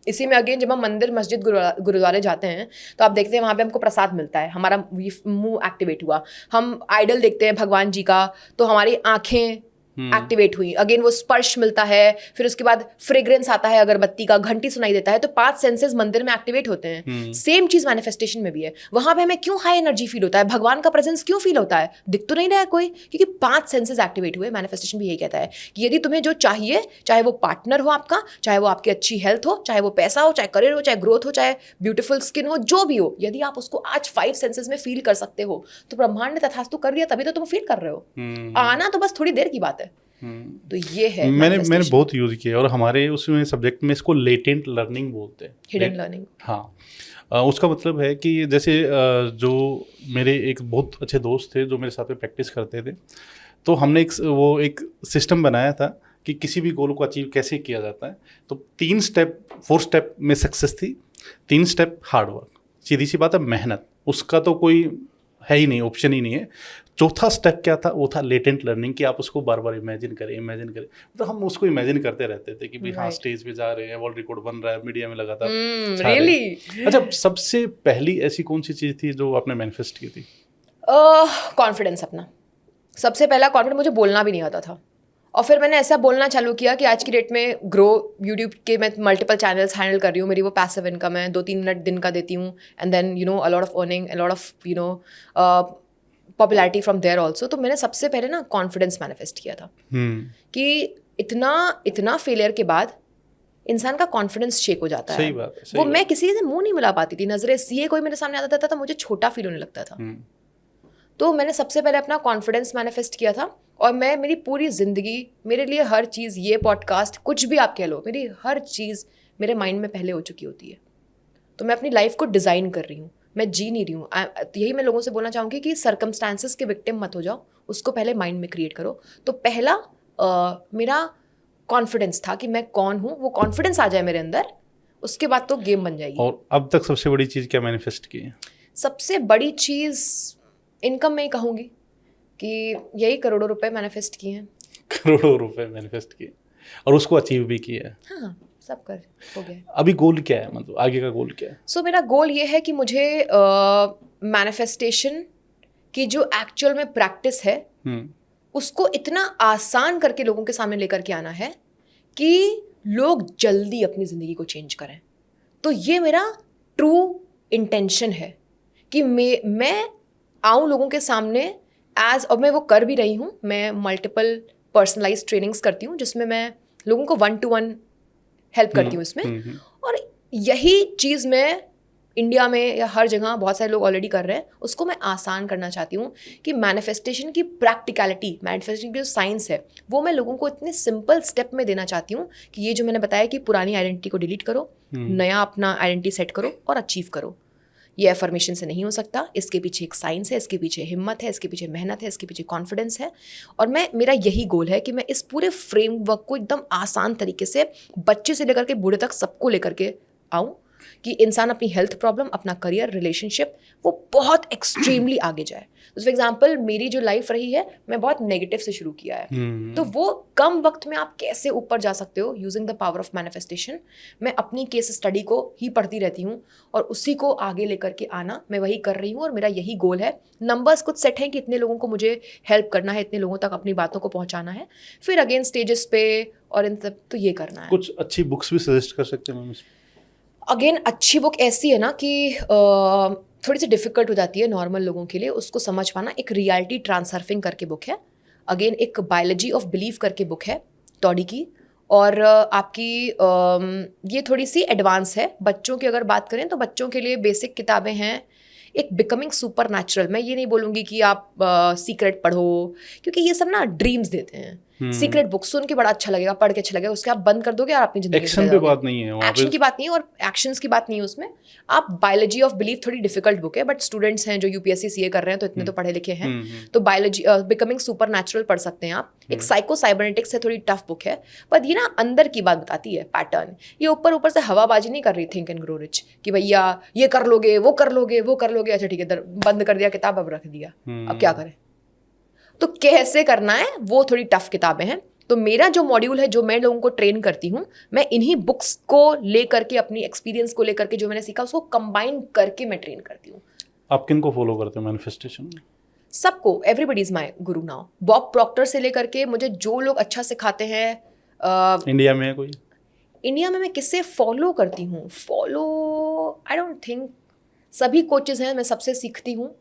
इसी में अगेन जब हम मंदिर, मस्जिद, गुरुद्वारे जाते हैं तो आप देखते हैं वहाँ पे हमको प्रसाद मिलता है, हमारा मुंह एक्टिवेट हुआ। हम आइडल देखते हैं भगवान जी का, तो हमारी आंखें एक्टिवेट हुई, अगेन वो स्पर्श मिलता है, फिर उसके बाद फ्रेग्रेंस आता है अगरबत्ती का, घंटी सुनाई देता है, तो 5 सेंसेस मंदिर में एक्टिवेट होते हैं। सेम चीज मैनिफेस्टेशन में भी है। वहां पे हमें क्यों हाई एनर्जी फील होता है, भगवान का प्रेजेंस क्यों फील होता है, दिख तो नहीं रहा है कोई, क्योंकि 5 सेंसेस एक्टिवेट हुए। मैनिफेस्टेशन भी यही कहता है कि यदि तुम्हें जो चाहिए, चाहे वो पार्टनर हो आपका, चाहे वो आपकी अच्छी हेल्थ हो, चाहे वो पैसा हो, चाहे करियर हो, चाहे ग्रोथ हो, चाहे ब्यूटीफुल स्किन हो, जो भी हो, यदि आप उसको आज 5 सेंसेस में फील कर सकते हो तो ब्रह्मांड ने तथास्तु कर दिया, तभी तो तुम फील कर रहे हो। आना तो बस थोड़ी देर की बात है। तो ये है मैंने बहुत यूज किया, और हमारे उसमें सब्जेक्ट में इसको लेटेंट लर्निंग बोलते हैं, हिडन लर्निंग। हाँ, उसका मतलब है कि जैसे जो मेरे एक बहुत अच्छे दोस्त थे जो मेरे साथ में प्रैक्टिस करते थे, तो हमने एक सिस्टम बनाया था कि किसी भी गोल को अचीव कैसे किया जाता है। तो 4 स्टेप में सक्सेस थी, 3 स्टेप हार्ड वर्क, सीधी सी बात है मेहनत, उसका तो कोई है ही नहीं, ऑप्शन ही नहीं है। चौथा स्टेप क्या था, वो था लेटेंट लर्निंग, कि आप उसको बार बार इमेजिन करें। तो हम उसको इमेजिन करते रहते थे कि भाई हाँ स्टेज पे जा रहे हैं, वर्ल्ड रिकॉर्ड बन रहा है, मीडिया में लगातार रियली। अच्छा, सबसे पहली ऐसी कौन सी चीज़ थी जो आपने मैनिफेस्ट की थी? कॉन्फिडेंस अपना। सबसे पहला कॉन्फिडेंस, मुझे बोलना भी नहीं आता था, और फिर मैंने ऐसा बोलना चालू किया कि आज की डेट में ग्रो यूट्यूब के मैं मल्टीपल चैनल्स हैंडल कर रही हूँ, मेरी वो पैसिव इनकम है, 2-3 मिनट दिन का देती हूँ, and then a lot of earning, a lot of popularity from there also. तो मैंने सबसे पहले ना कॉन्फिडेंस मैनिफेस्ट किया था कि इतना फेलियर के बाद इंसान का कॉन्फिडेंस शेक हो जाता है। सही बात है, वो मैं किसी से मुंह नहीं मिला पाती थी, नजरें सीए कोई मेरे सामने आता था तो मुझे छोटा फील होने लगता था। तो मैंने सबसे पहले अपना कॉन्फिडेंस मैनिफेस्ट किया था, और मेरी पूरी ज़िंदगी, मेरे लिए हर चीज़, ये पॉडकास्ट, कुछ भी आप कह लो, मेरी हर चीज़ मेरे माइंड में पहले हो चुकी होती है। तो मैं अपनी लाइफ को डिज़ाइन कर रही हूँ, मैं जी नहीं रही हूँ। यही मैं लोगों से बोलना चाहूँगी कि सर्कमस्टांसेस के विक्टिम मत हो जाओ, उसको पहले माइंड में क्रिएट करो। तो पहला मेरा कॉन्फिडेंस था कि मैं कौन हूँ, वो कॉन्फिडेंस आ जाए मेरे अंदर, उसके बाद तो गेम बन जाएगी। और अब तक सबसे बड़ी चीज़ क्या मैनिफेस्ट की है? सबसे बड़ी चीज़ इनकम में ही कहूँगी कि यही करोड़ों रुपए मैनिफेस्ट किए हैं। करोड़ों रुपए मैनिफेस्ट किए, और उसको अचीव भी किया है। हाँ, सब कर हो गया। अभी गोल क्या है, मतलब आगे का गोल क्या है? सो मेरा गोल ये है कि मुझे मैनिफेस्टेशन की जो एक्चुअल में प्रैक्टिस है उसको इतना आसान करके लोगों के सामने लेकर के आना है कि लोग जल्दी अपनी ज़िंदगी को चेंज करें। तो ये मेरा ट्रू इंटेंशन है कि मैं आऊँ लोगों के सामने और मैं वो कर भी रही हूँ। मैं मल्टीपल पर्सनलाइज ट्रेनिंग्स करती हूँ जिसमें मैं लोगों को 1-to-1 हेल्प करती हूँ इसमें। और यही चीज़ मैं इंडिया में या हर जगह बहुत सारे लोग ऑलरेडी कर रहे हैं, उसको मैं आसान करना चाहती हूँ कि मैनिफेस्टेशन की प्रैक्टिकलिटी, मैनिफेस्टेशन की जो साइंस है वो मैं लोगों को इतने सिंपल स्टेप में देना चाहती हूँ कि ये जो मैंने बताया कि पुरानी आइडेंटिटी को डिलीट करो, नया अपना आइडेंटिटी सेट करो और अचीव करो। ये एफर्मेशन से नहीं हो सकता, इसके पीछे एक साइंस है, इसके पीछे हिम्मत है, इसके पीछे मेहनत है, इसके पीछे कॉन्फिडेंस है। और मेरा यही गोल है कि मैं इस पूरे फ्रेमवर्क को एकदम आसान तरीके से बच्चे से लेकर के बूढ़े तक सबको लेकर के आऊँ कि इंसान अपनी हेल्थ प्रॉब्लम, अपना करियर, रिलेशनशिप, वो बहुत एक्सट्रीमली आगे जाए। तो फॉर एग्जाम्पल मेरी जो लाइफ रही है, मैं बहुत नेगेटिव से शुरू किया है, तो वो कम वक्त में आप कैसे ऊपर जा सकते हो using the power of manifestation. मैं अपनी केस स्टडी को ही पढ़ती रहती हूँ और उसी को आगे लेकर के आना, मैं वही कर रही हूँ और मेरा यही गोल है। नंबर्स कुछ सेट हैं कि इतने लोगों को मुझे हेल्प करना है, इतने लोगों तक अपनी बातों को पहुँचाना है, फिर अगेन स्टेजेस पे और इन सब, तो ये करना है। कुछ अच्छी बुक्स भी सजेस्ट कर सकते हैं मैम? अगेन अच्छी बुक ऐसी है ना कि थोड़ी सी डिफिकल्ट हो जाती है नॉर्मल लोगों के लिए उसको समझ पाना। एक रियलिटी ट्रांसर्फिंग करके बुक है, अगेन एक बायोलॉजी ऑफ बिलीफ करके बुक है टॉडी की, और आपकी ये थोड़ी सी एडवांस है। बच्चों की अगर बात करें तो बच्चों के लिए बेसिक किताबें हैं, एक बिकमिंग सुपर नेचुरल। मैं ये नहीं बोलूँगी कि आप सीक्रेट पढ़ो, क्योंकि ये सब ना ड्रीम्स देते हैं। सीक्रेट बुक सुन के बड़ा अच्छा लगेगा, पढ़ के अच्छा लगेगा, उसके आप बंद कर दोगे और अपनी जिंदगी एक्शन पे बात नहीं है वहाँ पे। एक्शन की बात नहीं है और एक्शंस की बात नहीं है उसमें। आप बायोलॉजी ऑफ बिलीफ थोड़ी डिफिकल्ट बुक है, बट स्टूडेंट्स हैं जो यूपीएससी सीए कर रहे हैं तो इतने तो पढ़े लिखे हैं, तो बायोलॉजी बिकमिंग सुपर नेचुरल पढ़ सकते हैं आप। एक साइको साइबरनेटिक्स है, थोड़ी टफ बुक है, पर ये ना अंदर की बात बताती है, पैटर्न। ये ऊपर ऊपर से हवाबाजी नहीं कर रही थिंक एंड ग्रो रिच कि भैया ये कर लोगे, वो कर लोगे, वो कर लोगे, अच्छा ठीक है बंद कर दिया किताब, अब रख दिया, अब क्या करें। तो कैसे करना है वो थोड़ी टफ किताबें हैं। तो मेरा जो मॉड्यूल है, जो मैं लोगों को ट्रेन करती हूँ, मैं इन्हीं बुक्स को लेकर के, अपनी एक्सपीरियंस को लेकर के, जो मैंने सीखा उसको कंबाइन करके मैं ट्रेन करती हूँ। आप किन को फॉलो करते हैं मैनिफेस्टेशन में? सबको, everybody is my Guru now. Bob Procter से लेकर के मुझे जो लोग अच्छा सिखाते हैं। इंडिया में है कोई? इंडिया में मैं किससे फॉलो करती हूँ? फॉलो आई डोंट थिंक, सभी कोचेज हैं, मैं सबसे सीखती हूँ।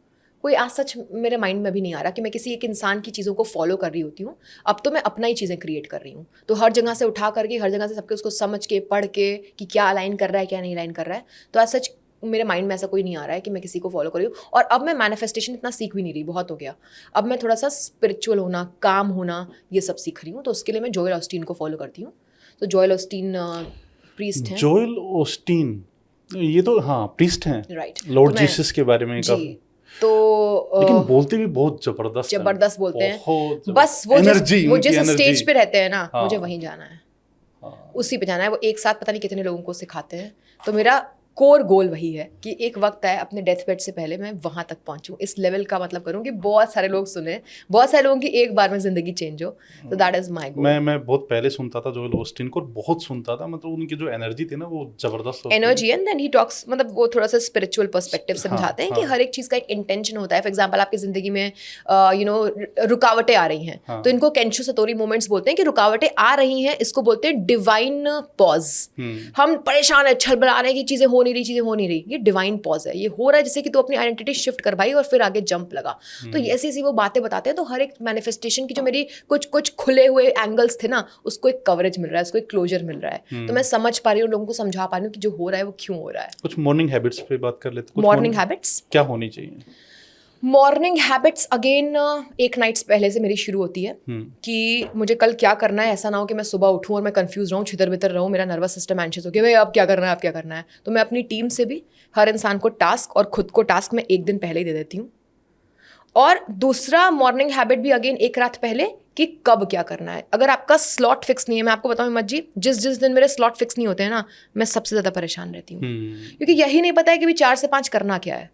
कोई आज सच मेरे माइंड में भी नहीं आ रहा कि मैं किसी एक इंसान की चीज़ों को फॉलो कर रही होती हूँ। अब तो मैं अपना ही चीज़ें क्रिएट कर रही हूँ, तो हर जगह से उठा करके, हर जगह से सबके उसको समझ के, पढ़ के कि क्या अलाइन कर रहा है, क्या नहीं अलाइन कर रहा है। तो आज सच मेरे माइंड में ऐसा कोई नहीं आ रहा है कि मैं किसी को फॉलो कर रही हूँ। और अब मैं मैनिफेस्टेशन इतना सीख भी नहीं रही, बहुत हो गया। अब मैं थोड़ा सा स्पिरिचुअल होना, काम होना, ये सब सीख रही हूँ। तो उसके लिए मैं जोएल ऑस्टीन को फॉलो करती हूँ। तो जोएल ऑस्टीन प्रीस्ट हैं। जोएल ऑस्टीन, ये तो हाँ प्रीस्ट हैं, राइट, लॉर्ड जीसस के बारे में काफी। तो लेकिन बोलते भी बहुत जबरदस्त बोलते हैं। बहुत बस वो जिस स्टेज पे रहते हैं ना, हाँ, मुझे वहीं जाना है, हाँ, उसी पे जाना है। वो एक साथ पता नहीं कितने लोगों को सिखाते हैं। तो मेरा कोर गोल वही है कि एक वक्त आए अपने डेथ बेड से पहले मैं वहाँ तक पहुँचूँ, इस लेवल का मतलब करूँ कि बहुत सारे लोग सुने, बहुत सारे लोगों की एक बार में ज़िंदगी चेंज हो। तो दैट इज़ माय गोल। मैं बहुत पहले सुनता था जोएल ऑस्टीन को, बहुत सुनता था, मतलब उनकी जो एनर्जी थी ना वो जबरदस्त energy. And then he talks, मतलब वो थोड़ा सा स्पिरिचुअल पर्सपेक्टिव समझाते हैं कि हर एक चीज़ का एक इंटेंशन होता है। फॉर एग्जाम्पल आपकी ज़िंदगी में रुकावटें आ रही हैं, तो इनको केंशो सतोरी मोमेंट्स बोलते हैं कि रुकावटें आ रही हैं, इसको बोलते हैं डिवाइन पॉज। हम परेशान है, छलबला रहे हैं कि चीज़ें हो नहीं रही, ये डिवाइन पॉज है। ये हो रहा है जैसे कि तू अपनी आइडेंटिटी शिफ्ट कर भाई और फिर आगे जंप लगा। तो ऐसी ऐसी वो बातें बताते हैं। तो हर एक मैनिफेस्टेशन की जो मेरी कुछ खुले हुए एंगल्स थे ना, उसको एक कवरेज मिल रहा है, उसको एक क्लोजर मिल रहा है। तो मैं समझ पा रही हूँ, लोगों को समझा पा रही हूँ कि जो हो रहा है वो क्यों हो रहा है। कुछ मॉर्निंग हैबिट्स पे बात कर लेते हैं। मॉर्निंग हैबिट्स क्या होनी चाहिए? मॉर्निंग हैबिट्स अगेन एक नाइट्स पहले से मेरी शुरू होती है कि मुझे कल क्या करना है। ऐसा ना हो कि मैं सुबह उठूं और मैं कंफ्यूज रहूं, छितर बितर रहूं, मेरा नर्वस सिस्टम एंशियस हो कि भाई अब क्या करना है। तो मैं अपनी टीम से भी हर इंसान को टास्क और खुद को टास्क में एक दिन पहले ही दे देती हूँ। और दूसरा मॉर्निंग हैबिट भी अगेन एक रात पहले कि कब क्या करना है। अगर आपका स्लॉट फिक्स नहीं है, मैं आपको बताऊं हिम्मत जी, जिस दिन मेरे स्लॉट फिक्स नहीं होते हैं ना, मैं सबसे ज़्यादा परेशान रहती हूँ, क्योंकि यही नहीं पता है कि भी 4 से 5 करना क्या है।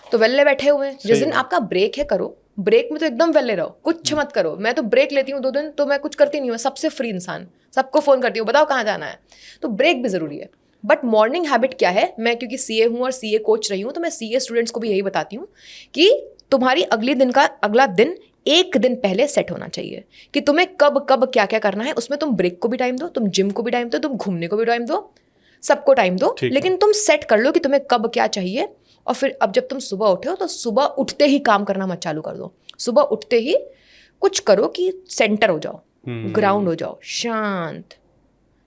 तो वेल्ले बैठे हुए हैं। जिस दिन आपका ब्रेक है करो, ब्रेक में तो एकदम वेल्ले रहो, कुछ मत करो। मैं तो ब्रेक लेती हूँ 2 दिन, तो मैं कुछ करती नहीं हूँ, सबसे फ्री इंसान, सबको फ़ोन करती हूँ, बताओ कहाँ जाना है। तो ब्रेक भी ज़रूरी है। बट मॉर्निंग हैबिट क्या है, मैं क्योंकि सीए हूँ और सीए कोच रही हूँ, तो मैं सीए स्टूडेंट्स को भी यही बताती हूँ कि तुम्हारी अगला दिन एक दिन पहले सेट होना चाहिए कि तुम्हें कब क्या क्या करना है। उसमें तुम ब्रेक को भी टाइम दो, तुम जिम को भी टाइम दो, तुम घूमने को भी टाइम दो, सबको टाइम दो, लेकिन तुम सेट कर लो कि तुम्हें कब क्या चाहिए। और फिर अब जब तुम सुबह उठे हो तो सुबह उठते ही काम करना मत चालू कर दो। सुबह उठते ही कुछ करो कि सेंटर हो जाओ, ग्राउंड हो जाओ,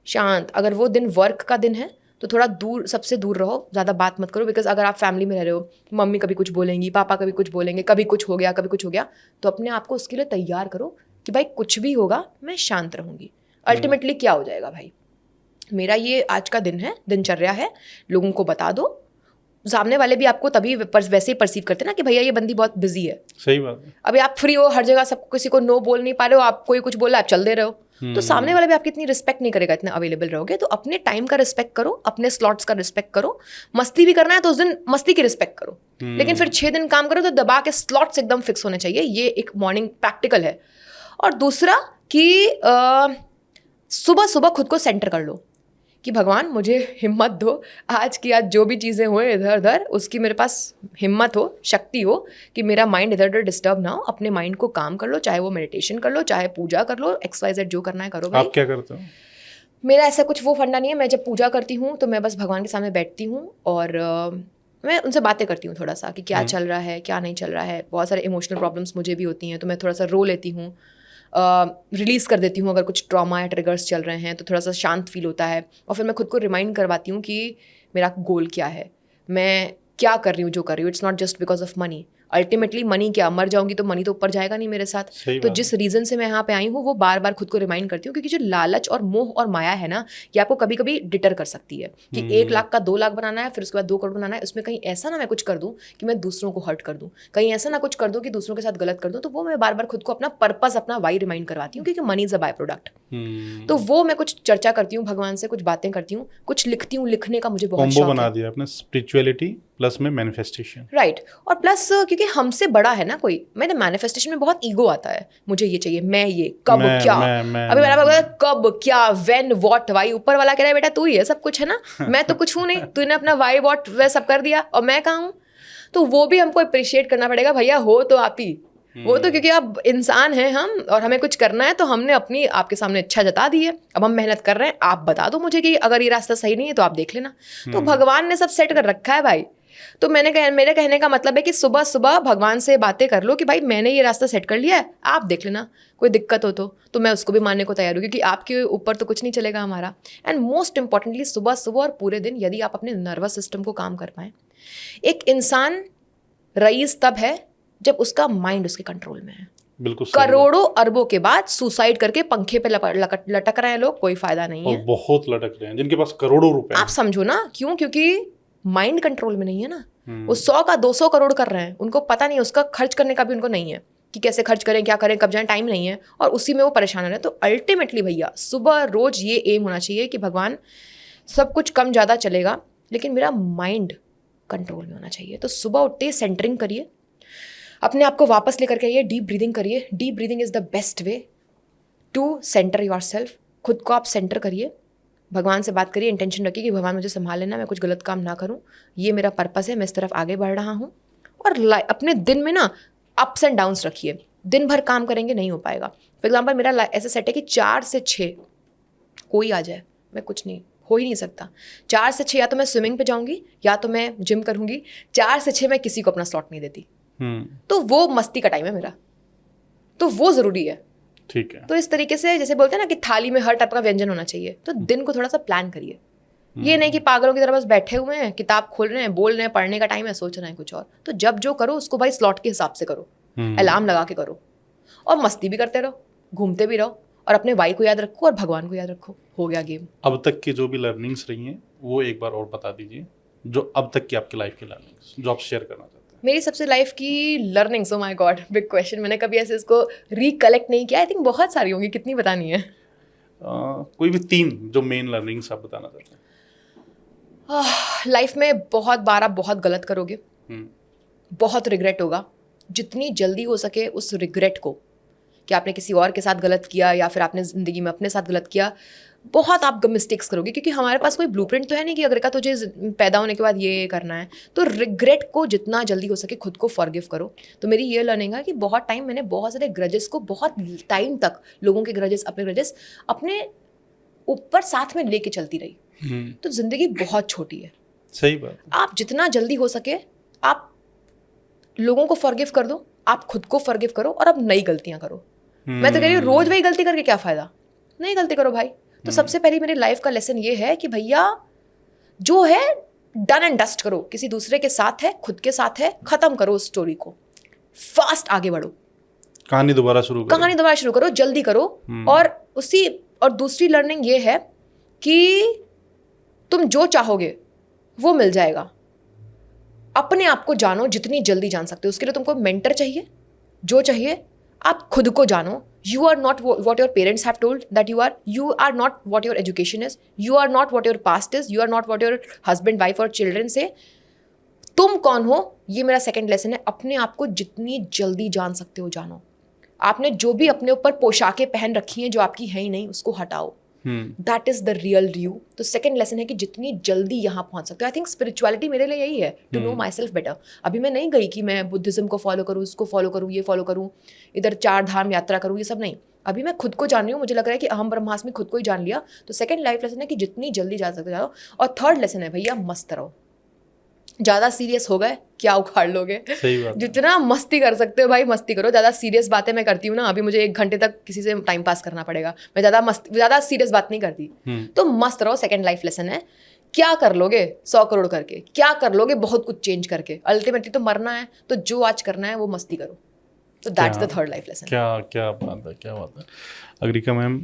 शांत। अगर वो दिन वर्क का दिन है तो थोड़ा दूर, सबसे दूर रहो, ज़्यादा बात मत करो। बिकॉज अगर आप फैमिली में रह रहे हो, मम्मी कभी कुछ बोलेंगी, पापा कभी कुछ बोलेंगे, कभी कुछ हो गया, तो अपने आप को उसके लिए तैयार करो कि भाई कुछ भी होगा मैं शांत रहूँगी। अल्टीमेटली क्या हो जाएगा भाई, मेरा ये आज का दिन है, दिनचर्या है, लोगों को बता दो, सामने वाले भी आपको तभी वैसे ही परसीव करते हैं ना कि भैया ये बंदी बहुत बिजी है। सही बात है। अभी आप फ्री हो, हर जगह सब किसी को नो बोल नहीं पा रहे हो, आप कोई कुछ बोला आप चल दे रहे हो, तो सामने वाला भी आपकी इतनी रिस्पेक्ट नहीं करेगा, इतना अवेलेबल रहोगे। तो अपने टाइम का रिस्पेक्ट करो, अपने स्लॉट्स का रिस्पेक्ट करो। मस्ती भी करना है तो उस दिन मस्ती की रिस्पेक्ट करो, लेकिन फिर 6 दिन काम करो तो दबा के स्लॉट्स एकदम फिक्स होने चाहिए। ये एक मॉर्निंग प्रैक्टिकल है। और दूसरा कि सुबह सुबह खुद को सेंटर कर लो कि भगवान मुझे हिम्मत दो, आज की आज जो भी चीज़ें हुए इधर उधर, उसकी मेरे पास हिम्मत हो, शक्ति हो कि मेरा माइंड इधर उधर डिस्टर्ब ना हो। अपने माइंड को काम कर लो, चाहे वो मेडिटेशन कर लो, चाहे पूजा कर लो, XYZ जो करना है करो भाई। आप क्या करते हो? मेरा ऐसा कुछ वो फंडा नहीं है। मैं जब पूजा करती हूँ तो मैं बस भगवान के सामने बैठती हूँ और मैं उनसे बातें करती हूँ थोड़ा सा कि क्या चल रहा है, क्या नहीं चल रहा है। बहुत सारे इमोशनल प्रॉब्लम्स मुझे भी होती हैं तो मैं थोड़ा सा रो लेती हूँ, रिलीज़ कर देती हूँ। अगर कुछ ट्रॉमा या ट्रिगर्स चल रहे हैं तो थोड़ा सा शांत फील होता है। और फिर मैं खुद को रिमाइंड करवाती हूँ कि मेरा गोल क्या है, मैं क्या कर रही हूँ, जो कर रही हूँ। It's not just because of money. Ultimately money क्या, मर जाऊंगी तो मनी तो ऊपर जाएगा नहीं मेरे साथ। तो जिस रीज़न से मैं यहाँ पे आई हूँ वो बार बार खुद को रिमाइंड करती हूँ, क्योंकि जो लालच और मोह और माया है ना, ये आपको कभी कभी डिटर कर सकती है कि 1 लाख का 2 लाख बनाना है, फिर उसके बाद 2 करोड़ बनाना है। उसमें कहीं ऐसा ना मैं कुछ कर दूँ कि मैं दूसरों को हर्ट कर दूँ, कहीं ऐसा ना कुछ कर दूँ कि दूसरों के साथ गलत कर दूँ। तो वो मैं बार बार खुद को अपना पर्पस, अपना वाई रिमाइंड करवाती हूँ, क्योंकि money is a by product. तो वो मैं कुछ चर्चा करती हूँ भगवान से, कुछ बातें करती हूँ, कुछ लिखती हूँ। लिखने का मुझे बहुत शौक है। बना दिया आपने, स्पिरिचुअलिटी प्लस में मैनिफेस्टेशन। राइट। और प्लस क्योंकि हमसे बड़ा है ना कोई, मैंने मैनिफेस्टेशन में बहुत ईगो आता है, मुझे ये चाहिए, मैं ये कब क्या, अभी मेरा कब क्या, व्हेन व्हाट वाई। ऊपर वाला कह रहा है बेटा तू ही है सब कुछ, है ना, मैं तो कुछ हूँ नहीं, तूने अपना वाई व्हाट वह सब कर दिया और मैं कहाँ हूँ। तो वो भी हमको अप्रिशिएट करना पड़ेगा, भैया हो तो आप ही, वो तो क्योंकि आप इंसान हैं हम, और हमें कुछ करना है तो हमने अपनी आपके सामने इच्छा जता दी है। अब हम मेहनत कर रहे हैं, आप बता दो मुझे कि अगर ये रास्ता सही नहीं है तो आप देख लेना। तो भगवान ने सब सेट कर रखा है भाई। तो मेरे कहने का मतलब है कि सुबह सुबह भगवान से बातें कर लो कि भाई मैंने ये रास्ता सेट कर लिया है, आप देख लेना, कोई दिक्कत हो तो मैं उसको भी मानने को तैयार हूँ, क्योंकि आपके ऊपर तो कुछ नहीं चलेगा हमारा। एंड मोस्ट इंपॉर्टेंटली सुबह सुबह और पूरे दिन यदि आप अपने नर्वस सिस्टम को काम कर पाएं। एक इंसान रईस तब है जब उसका माइंड उसके कंट्रोल में है। बिल्कुल। करोड़ों अरबों के बाद सुसाइड करके पंखे पे लटक रहे हैं लोग, कोई फायदा नहीं है। और बहुत लटक रहे हैं जिनके पास करोड़ों रुपए। आप समझो ना क्यों, क्योंकि माइंड कंट्रोल में नहीं है ना। वो 100 का 200 करोड़ कर रहे हैं, उनको पता नहीं, उसका खर्च करने का भी उनको नहीं है कि कैसे खर्च करें, क्या करें, कब जाएं, टाइम नहीं है, और उसी में वो परेशान हो रहे हैं। तो अल्टीमेटली भैया सुबह रोज ये एम होना चाहिए कि भगवान सब कुछ कम ज़्यादा चलेगा लेकिन मेरा माइंड कंट्रोल में होना चाहिए। तो सुबह उठते सेंटरिंग करिए, अपने आप को वापस लेकर के आइए, डीप ब्रीदिंग करिए। Deep breathing is the best way to centre yourself. खुद को आप सेंटर करिए, भगवान से बात करिए, इंटेंशन रखिए कि भगवान मुझे संभाल लेना, मैं कुछ गलत काम ना करूं, ये मेरा पर्पस है, मैं इस तरफ आगे बढ़ रहा हूं। और अपने दिन में ना अप्स एंड डाउन्स रखिए। दिन भर काम करेंगे नहीं हो पाएगा। फॉर एग्जाम्पल मेरा ऐसा सेट है कि 4 से 6 कोई आ जाए, मैं कुछ नहीं, हो ही नहीं सकता। 4 से 6 या तो मैं स्विमिंग पे जाऊंगी या तो मैं जिम करूंगी। 4 से 6 मैं किसी को अपना स्लॉट नहीं देती। तो वो मस्ती का टाइम है मेरा, तो वो ज़रूरी है। ठीक है। तो इस तरीके से जैसे बोलते हैं ना कि थाली में हर टाइप का व्यंजन होना चाहिए, तो दिन को थोड़ा सा प्लान करिए। ये नहीं कि पागलों की तरह बस बैठे हुए हैं, किताब खोल रहे हैं, बोल रहे हैं, पढ़ने का टाइम है, सोच रहे हैं कुछ और। तो जब जो करो उसको भाई स्लॉट के हिसाब से करो, अलार्म लगा के करो, और मस्ती भी करते रहो, घूमते भी रहो, और अपने वाई को याद रखो और भगवान को याद रखो। हो गया गेम। अब तक की जो भी लर्निंग्स रही हैं वो एक बार और बता दीजिए, जो अब तक की आपकी लाइफ की लर्निंग्स जो आप शेयर करना चाहते हैं। मेरी सबसे लाइफ की learnings, oh my God big question, मैंने कभी ऐसे इसको रिकलेक्ट नहीं किया। आई थिंक बहुत सारी होंगी, कितनी बतानी है? कोई भी 3 जो मेन लर्निंग्स आप बताना चाहते हैं। लाइफ में बहुत बार आप बहुत गलत करोगे, बहुत रिग्रेट होगा। जितनी जल्दी हो सके उस रिग्रेट को, कि आपने किसी और के साथ गलत किया या फिर आपने ज़िंदगी में अपने साथ गलत किया, बहुत आप मिस्टेक्स करोगे, क्योंकि हमारे पास कोई ब्लूप्रिंट तो है नहीं कि अगर का तुझे पैदा होने के बाद ये करना है। तो रिग्रेट को जितना जल्दी हो सके खुद को फॉरगिव करो। तो मेरी ये लर्निंग है कि बहुत टाइम मैंने बहुत सारे ग्रजेस को, बहुत टाइम तक लोगों के ग्रजेस, अपने ग्रजेस अपने ऊपर साथ में लेके चलती रही। तो जिंदगी बहुत छोटी है। सही बात। आप जितना जल्दी हो सके आप लोगों को फॉरगिव कर दो, आप खुद को फॉरगिव करो, और अब नई गलतियां करो। मैं तो कह रही हूँ रोज वही गलती करके क्या फायदा, नई गलती करो भाई। तो सबसे पहले मेरी लाइफ का लेसन ये है कि भैया जो है डन एंड डस्ट करो। किसी दूसरे के साथ है, खुद के साथ है, खत्म करो उस स्टोरी को, फास्ट आगे बढ़ो, कहानी दोबारा शुरू करो, जल्दी करो। और दूसरी लर्निंग ये है कि तुम जो चाहोगे वो मिल जाएगा, अपने आप को जानो जितनी जल्दी जान सकते हो। उसके लिए तुमको मेंटर चाहिए, जो चाहिए आप खुद को जानो। You are not what your parents have told that you are not what your education is, you are not what your past is, you are not what your husband wife और चिल्ड्रन से। तुम कौन हो, ये मेरा सेकंड लेसन है। अपने आप को जितनी जल्दी जान सकते हो जानो। आपने जो भी अपने ऊपर पोशाकें पहन रखी हैं जो आपकी है ही नहीं, उसको हटाओ। That is the real you. तो सेकंड लेसन है कि जितनी जल्दी यहाँ पहुंच सकते हो। आई थिंक स्पिरिचुअलिटी मेरे लिए यही है, to know myself better. अभी मैं नहीं गई कि मैं बुद्धिज्म को फॉलो करूँ, उसको फॉलो करूँ, ये फॉलो करूँ, इधर 4 धाम यात्रा करूँ, ये सब नहीं। अभी मैं खुद को जान रही हूँ। मुझे लग रहा है कि अहम ब्रह्मास्मि खुद को ही जान लिया। तो सेकंड लाइफ लेसन है कि जितनी जल्दी जा सकते जाओ। और थर्ड लेसन है भैया, मस्त रहो। ज़्यादा सीरियस हो गए क्या उखाड़ लोगे। सही बात। जितना मस्ती कर सकते हो भाई मस्ती करो। ज़्यादा सीरियस बातें मैं करती हूँ ना, अभी मुझे 1 घंटे तक किसी से टाइम पास करना पड़ेगा, मैं ज़्यादा सीरियस बात नहीं करती। तो मस्त रहो। सेकंड लाइफ लेसन है। क्या कर लोगे 100 करोड़ करके, क्या कर लोगे बहुत कुछ चेंज करके। अल्टीमेटली तो मरना है, तो जो आज करना है वो मस्ती करो। तो that's the third life lesson. क्या बात है, क्या बात है। अग्रिका मैम,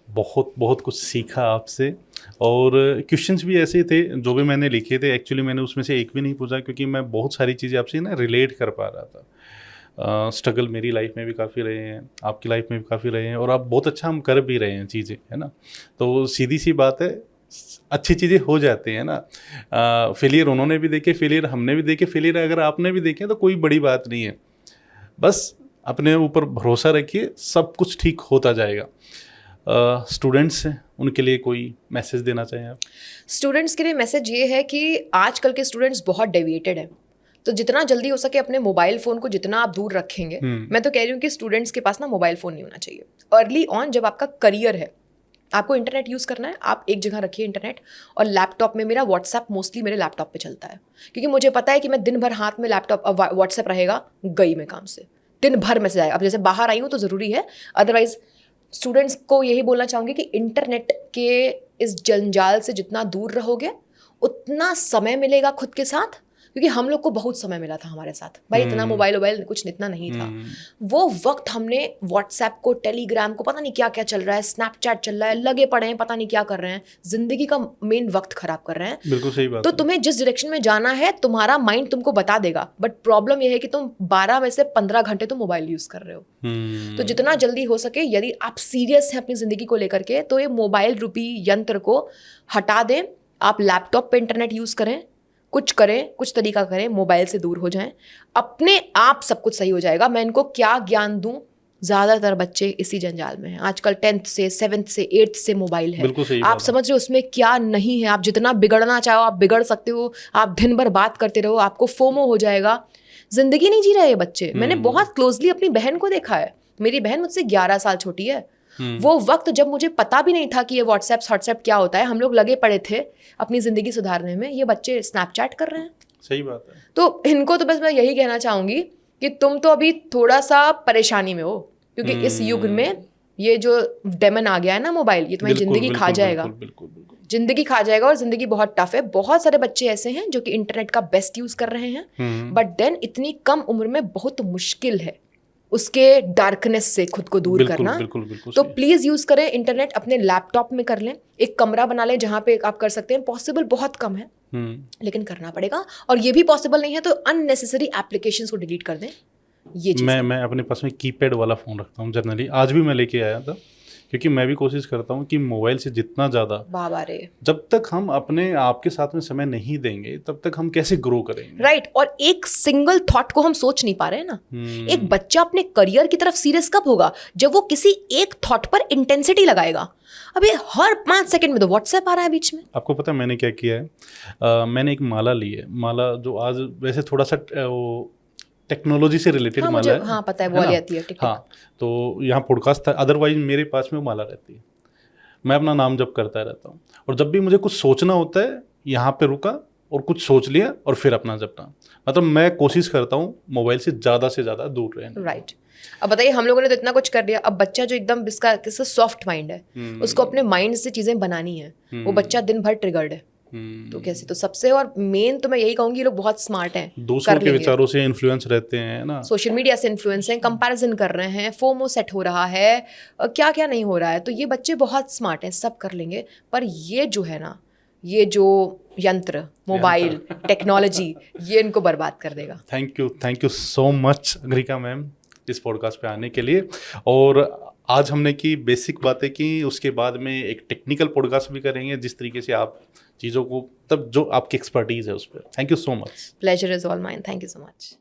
बहुत बहुत कुछ सीखा आपसे। और क्वेश्चंस भी ऐसे थे जो भी मैंने लिखे थे, एक्चुअली मैंने उसमें से एक भी नहीं पूछा क्योंकि मैं बहुत सारी चीज़ें आपसे ना रिलेट कर पा रहा था। स्ट्रगल मेरी लाइफ में भी काफ़ी रहे हैं, आपकी लाइफ में भी काफ़ी रहे हैं, और आप बहुत अच्छा हम कर भी रहे हैं चीज़ें, है ना। तो सीधी सी बात है, अच्छी चीज़ें हो जाती हैं ना। फेलियर उन्होंने भी देखे, फेलियर हमने भी देखे, फेलियर अगर आपने भी देखे तो कोई बड़ी बात नहीं है। बस अपने ऊपर भरोसा रखिए, सब कुछ ठीक होता जाएगा। स्टूडेंट्स हैं, उनके लिए कोई मैसेज देना चाहें आप? स्टूडेंट्स के लिए मैसेज ये है कि आजकल के स्टूडेंट्स बहुत डेविएटेड हैं। तो जितना जल्दी हो सके अपने मोबाइल फ़ोन को जितना आप दूर रखेंगे, मैं तो कह रही हूँ कि स्टूडेंट्स के पास ना मोबाइल फ़ोन नहीं होना चाहिए। अर्ली ऑन जब आपका करियर है, आपको इंटरनेट यूज़ करना है, आप एक जगह रखिए इंटरनेट। और लैपटॉप में, मेरा व्हाट्सएप मोस्टली मेरे लैपटॉप पे चलता है, क्योंकि मुझे पता है कि मैं दिन भर हाथ में लैपटॉप व्हाट्सएप रहेगा, गई मैं काम से, दिन भर मैसेज आएगा। अब जैसे बाहर आई हूँ तो ज़रूरी है, अदरवाइज स्टूडेंट्स को यही बोलना चाहूँगी कि इंटरनेट के इस जंजाल से जितना दूर रहोगे उतना समय मिलेगा खुद के साथ। क्योंकि हम लोग को बहुत समय मिला था हमारे साथ भाई, इतना मोबाइल कुछ इतना नहीं था। वो वक्त हमने व्हाट्सएप को, टेलीग्राम को, पता नहीं क्या क्या चल रहा है, स्नैपचैट चल रहा है, लगे पड़े हैं, पता नहीं क्या कर रहे हैं, जिंदगी का मेन वक्त खराब कर रहे हैं। बिल्कुल सही बात। तो तुम्हें जिस डायरेक्शन में जाना है तुम्हारा माइंड तुमको बता देगा, बट प्रॉब्लम यह है कि तुम 12 में से 15 घंटे तो मोबाइल यूज कर रहे हो। तो जितना जल्दी हो सके, यदि आप सीरियस हैं अपनी जिंदगी को लेकर के, तो ये मोबाइल रूपी यंत्र को हटा दें। आप लैपटॉप पे इंटरनेट यूज करें, कुछ करें, कुछ तरीका करें, मोबाइल से दूर हो जाएं, अपने आप सब कुछ सही हो जाएगा। मैं इनको क्या ज्ञान दूं, ज़्यादातर बच्चे इसी जंजाल में हैं आजकल। 10th से 7th से 8th से मोबाइल है। आप समझ रहे हो उसमें क्या नहीं है। आप जितना बिगड़ना चाहो आप बिगड़ सकते हो। आप दिन भर बात करते रहो, आपको फोमो हो जाएगा। जिंदगी नहीं जी रहे ये बच्चे। मैंने बहुत क्लोजली अपनी बहन को देखा है। मेरी बहन मुझसे 11 साल छोटी है। वो वक्त जब मुझे पता भी नहीं था कि ये व्हाट्सएप क्या होता है, हम लोग लगे पड़े थे अपनी जिंदगी सुधारने में, ये बच्चे स्नैपचैट कर रहे हैं। सही बात है। तो इनको तो बस मैं यही कहना चाहूंगी कि तुम तो अभी थोड़ा सा परेशानी में हो, क्योंकि इस युग में ये जो डेमन आ गया है ना मोबाइल, ये तुम्हारी जिंदगी खा जाएगा। जिंदगी खा जाएगा और जिंदगी बहुत टफ है। बहुत सारे बच्चे ऐसे हैं जो कि इंटरनेट का बेस्ट यूज कर रहे हैं, बट देन इतनी कम उम्र में बहुत मुश्किल है उसके डार्कनेस से खुद को दूर करना। बिल्कुल तो प्लीज यूज करें इंटरनेट। अपने लैपटॉप में कर लें, एक कमरा बना लें जहां पे आप कर सकते हैं। पॉसिबल बहुत कम है, लेकिन करना पड़ेगा। और ये भी पॉसिबल नहीं है तो अननेसेसरी एप्लीकेशंस को डिलीट कर दें। ये चीज़ मैं अपने पास में कीपैड वाला फ़ोन रखता हूँ जनरली। आज भी मैं लेके आया था, क्योंकि मैं भी कोशिश करता हूँ कि मोबाइल से जितना ज़्यादा, बाबा रे, जब तक हम अपने आप के साथ में समय नहीं देंगे तब तक हम कैसे ग्रो करेंगे। राइट। और एक सिंगल थॉट को हम सोच नहीं पा रहे हैं ना। एक बच्चा अपने करियर की तरफ सीरियस कब होगा, जब वो किसी एक थॉट पर इंटेंसिटी लगाएगा। अबे हर 5 सेकंड में तो व्हाट्सएप आ रहा है बीच में। आपको पता है मैंने क्या किया है? मैंने एक माला ली है। माला जो आज वैसे थोड़ा सा टेक्नोलॉजी से रिलेटेड माला है। हाँ पता है, वो वाली आती है। हाँ, तो यहाँ पॉडकास्ट था, अदरवाइज मेरे पास में वो माला रहती है। मैं अपना नाम जप करता रहता हूँ, और जब भी मुझे कुछ सोचना होता है यहाँ पे रुका और कुछ सोच लिया और फिर अपना जपना। मतलब मैं कोशिश करता हूँ मोबाइल से ज़्यादा दूर रहना। राइट। अब बताइए, हम लोगों ने तो इतना कुछ कर दिया। अब बच्चा जो एकदम इसका सॉफ्ट माइंड है, उसको अपने माइंड से चीज़ें बनानी है, वो बच्चा दिन भर ट्रिगर्ड है। तो कैसे? तो सबसे और मेन तो मैं यही कहूंगी, ये लोग बहुत स्मार्ट हैं, दूसरों के विचारों से इन्फ्लुएंस रहते हैं ना, सोशल मीडिया से इन्फ्लुएंस हैं, कंपैरिजन कर रहे हैं, फोमो सेट हो रहा है, क्या क्या नहीं हो रहा है। तो ये बच्चे बहुत स्मार्ट हैं, सब कर लेंगे। पर ये जो है ना, ये जो यंत्र, मोबाइल, टेक्नोलॉजी, ये इनको बर्बाद कर देगा। Thank you so much Agrika ma'am इस पॉडकास्ट पे आने के लिए। और आज हमने की बेसिक बातें की, उसके बाद में एक टेक्निकल पॉडकास्ट भी करेंगे जिस तरीके से आप चीज़ों को, तब जो आपकी एक्सपर्टीज़ है उस पर। Thank you so much. Pleasure is all mine, thank you so much.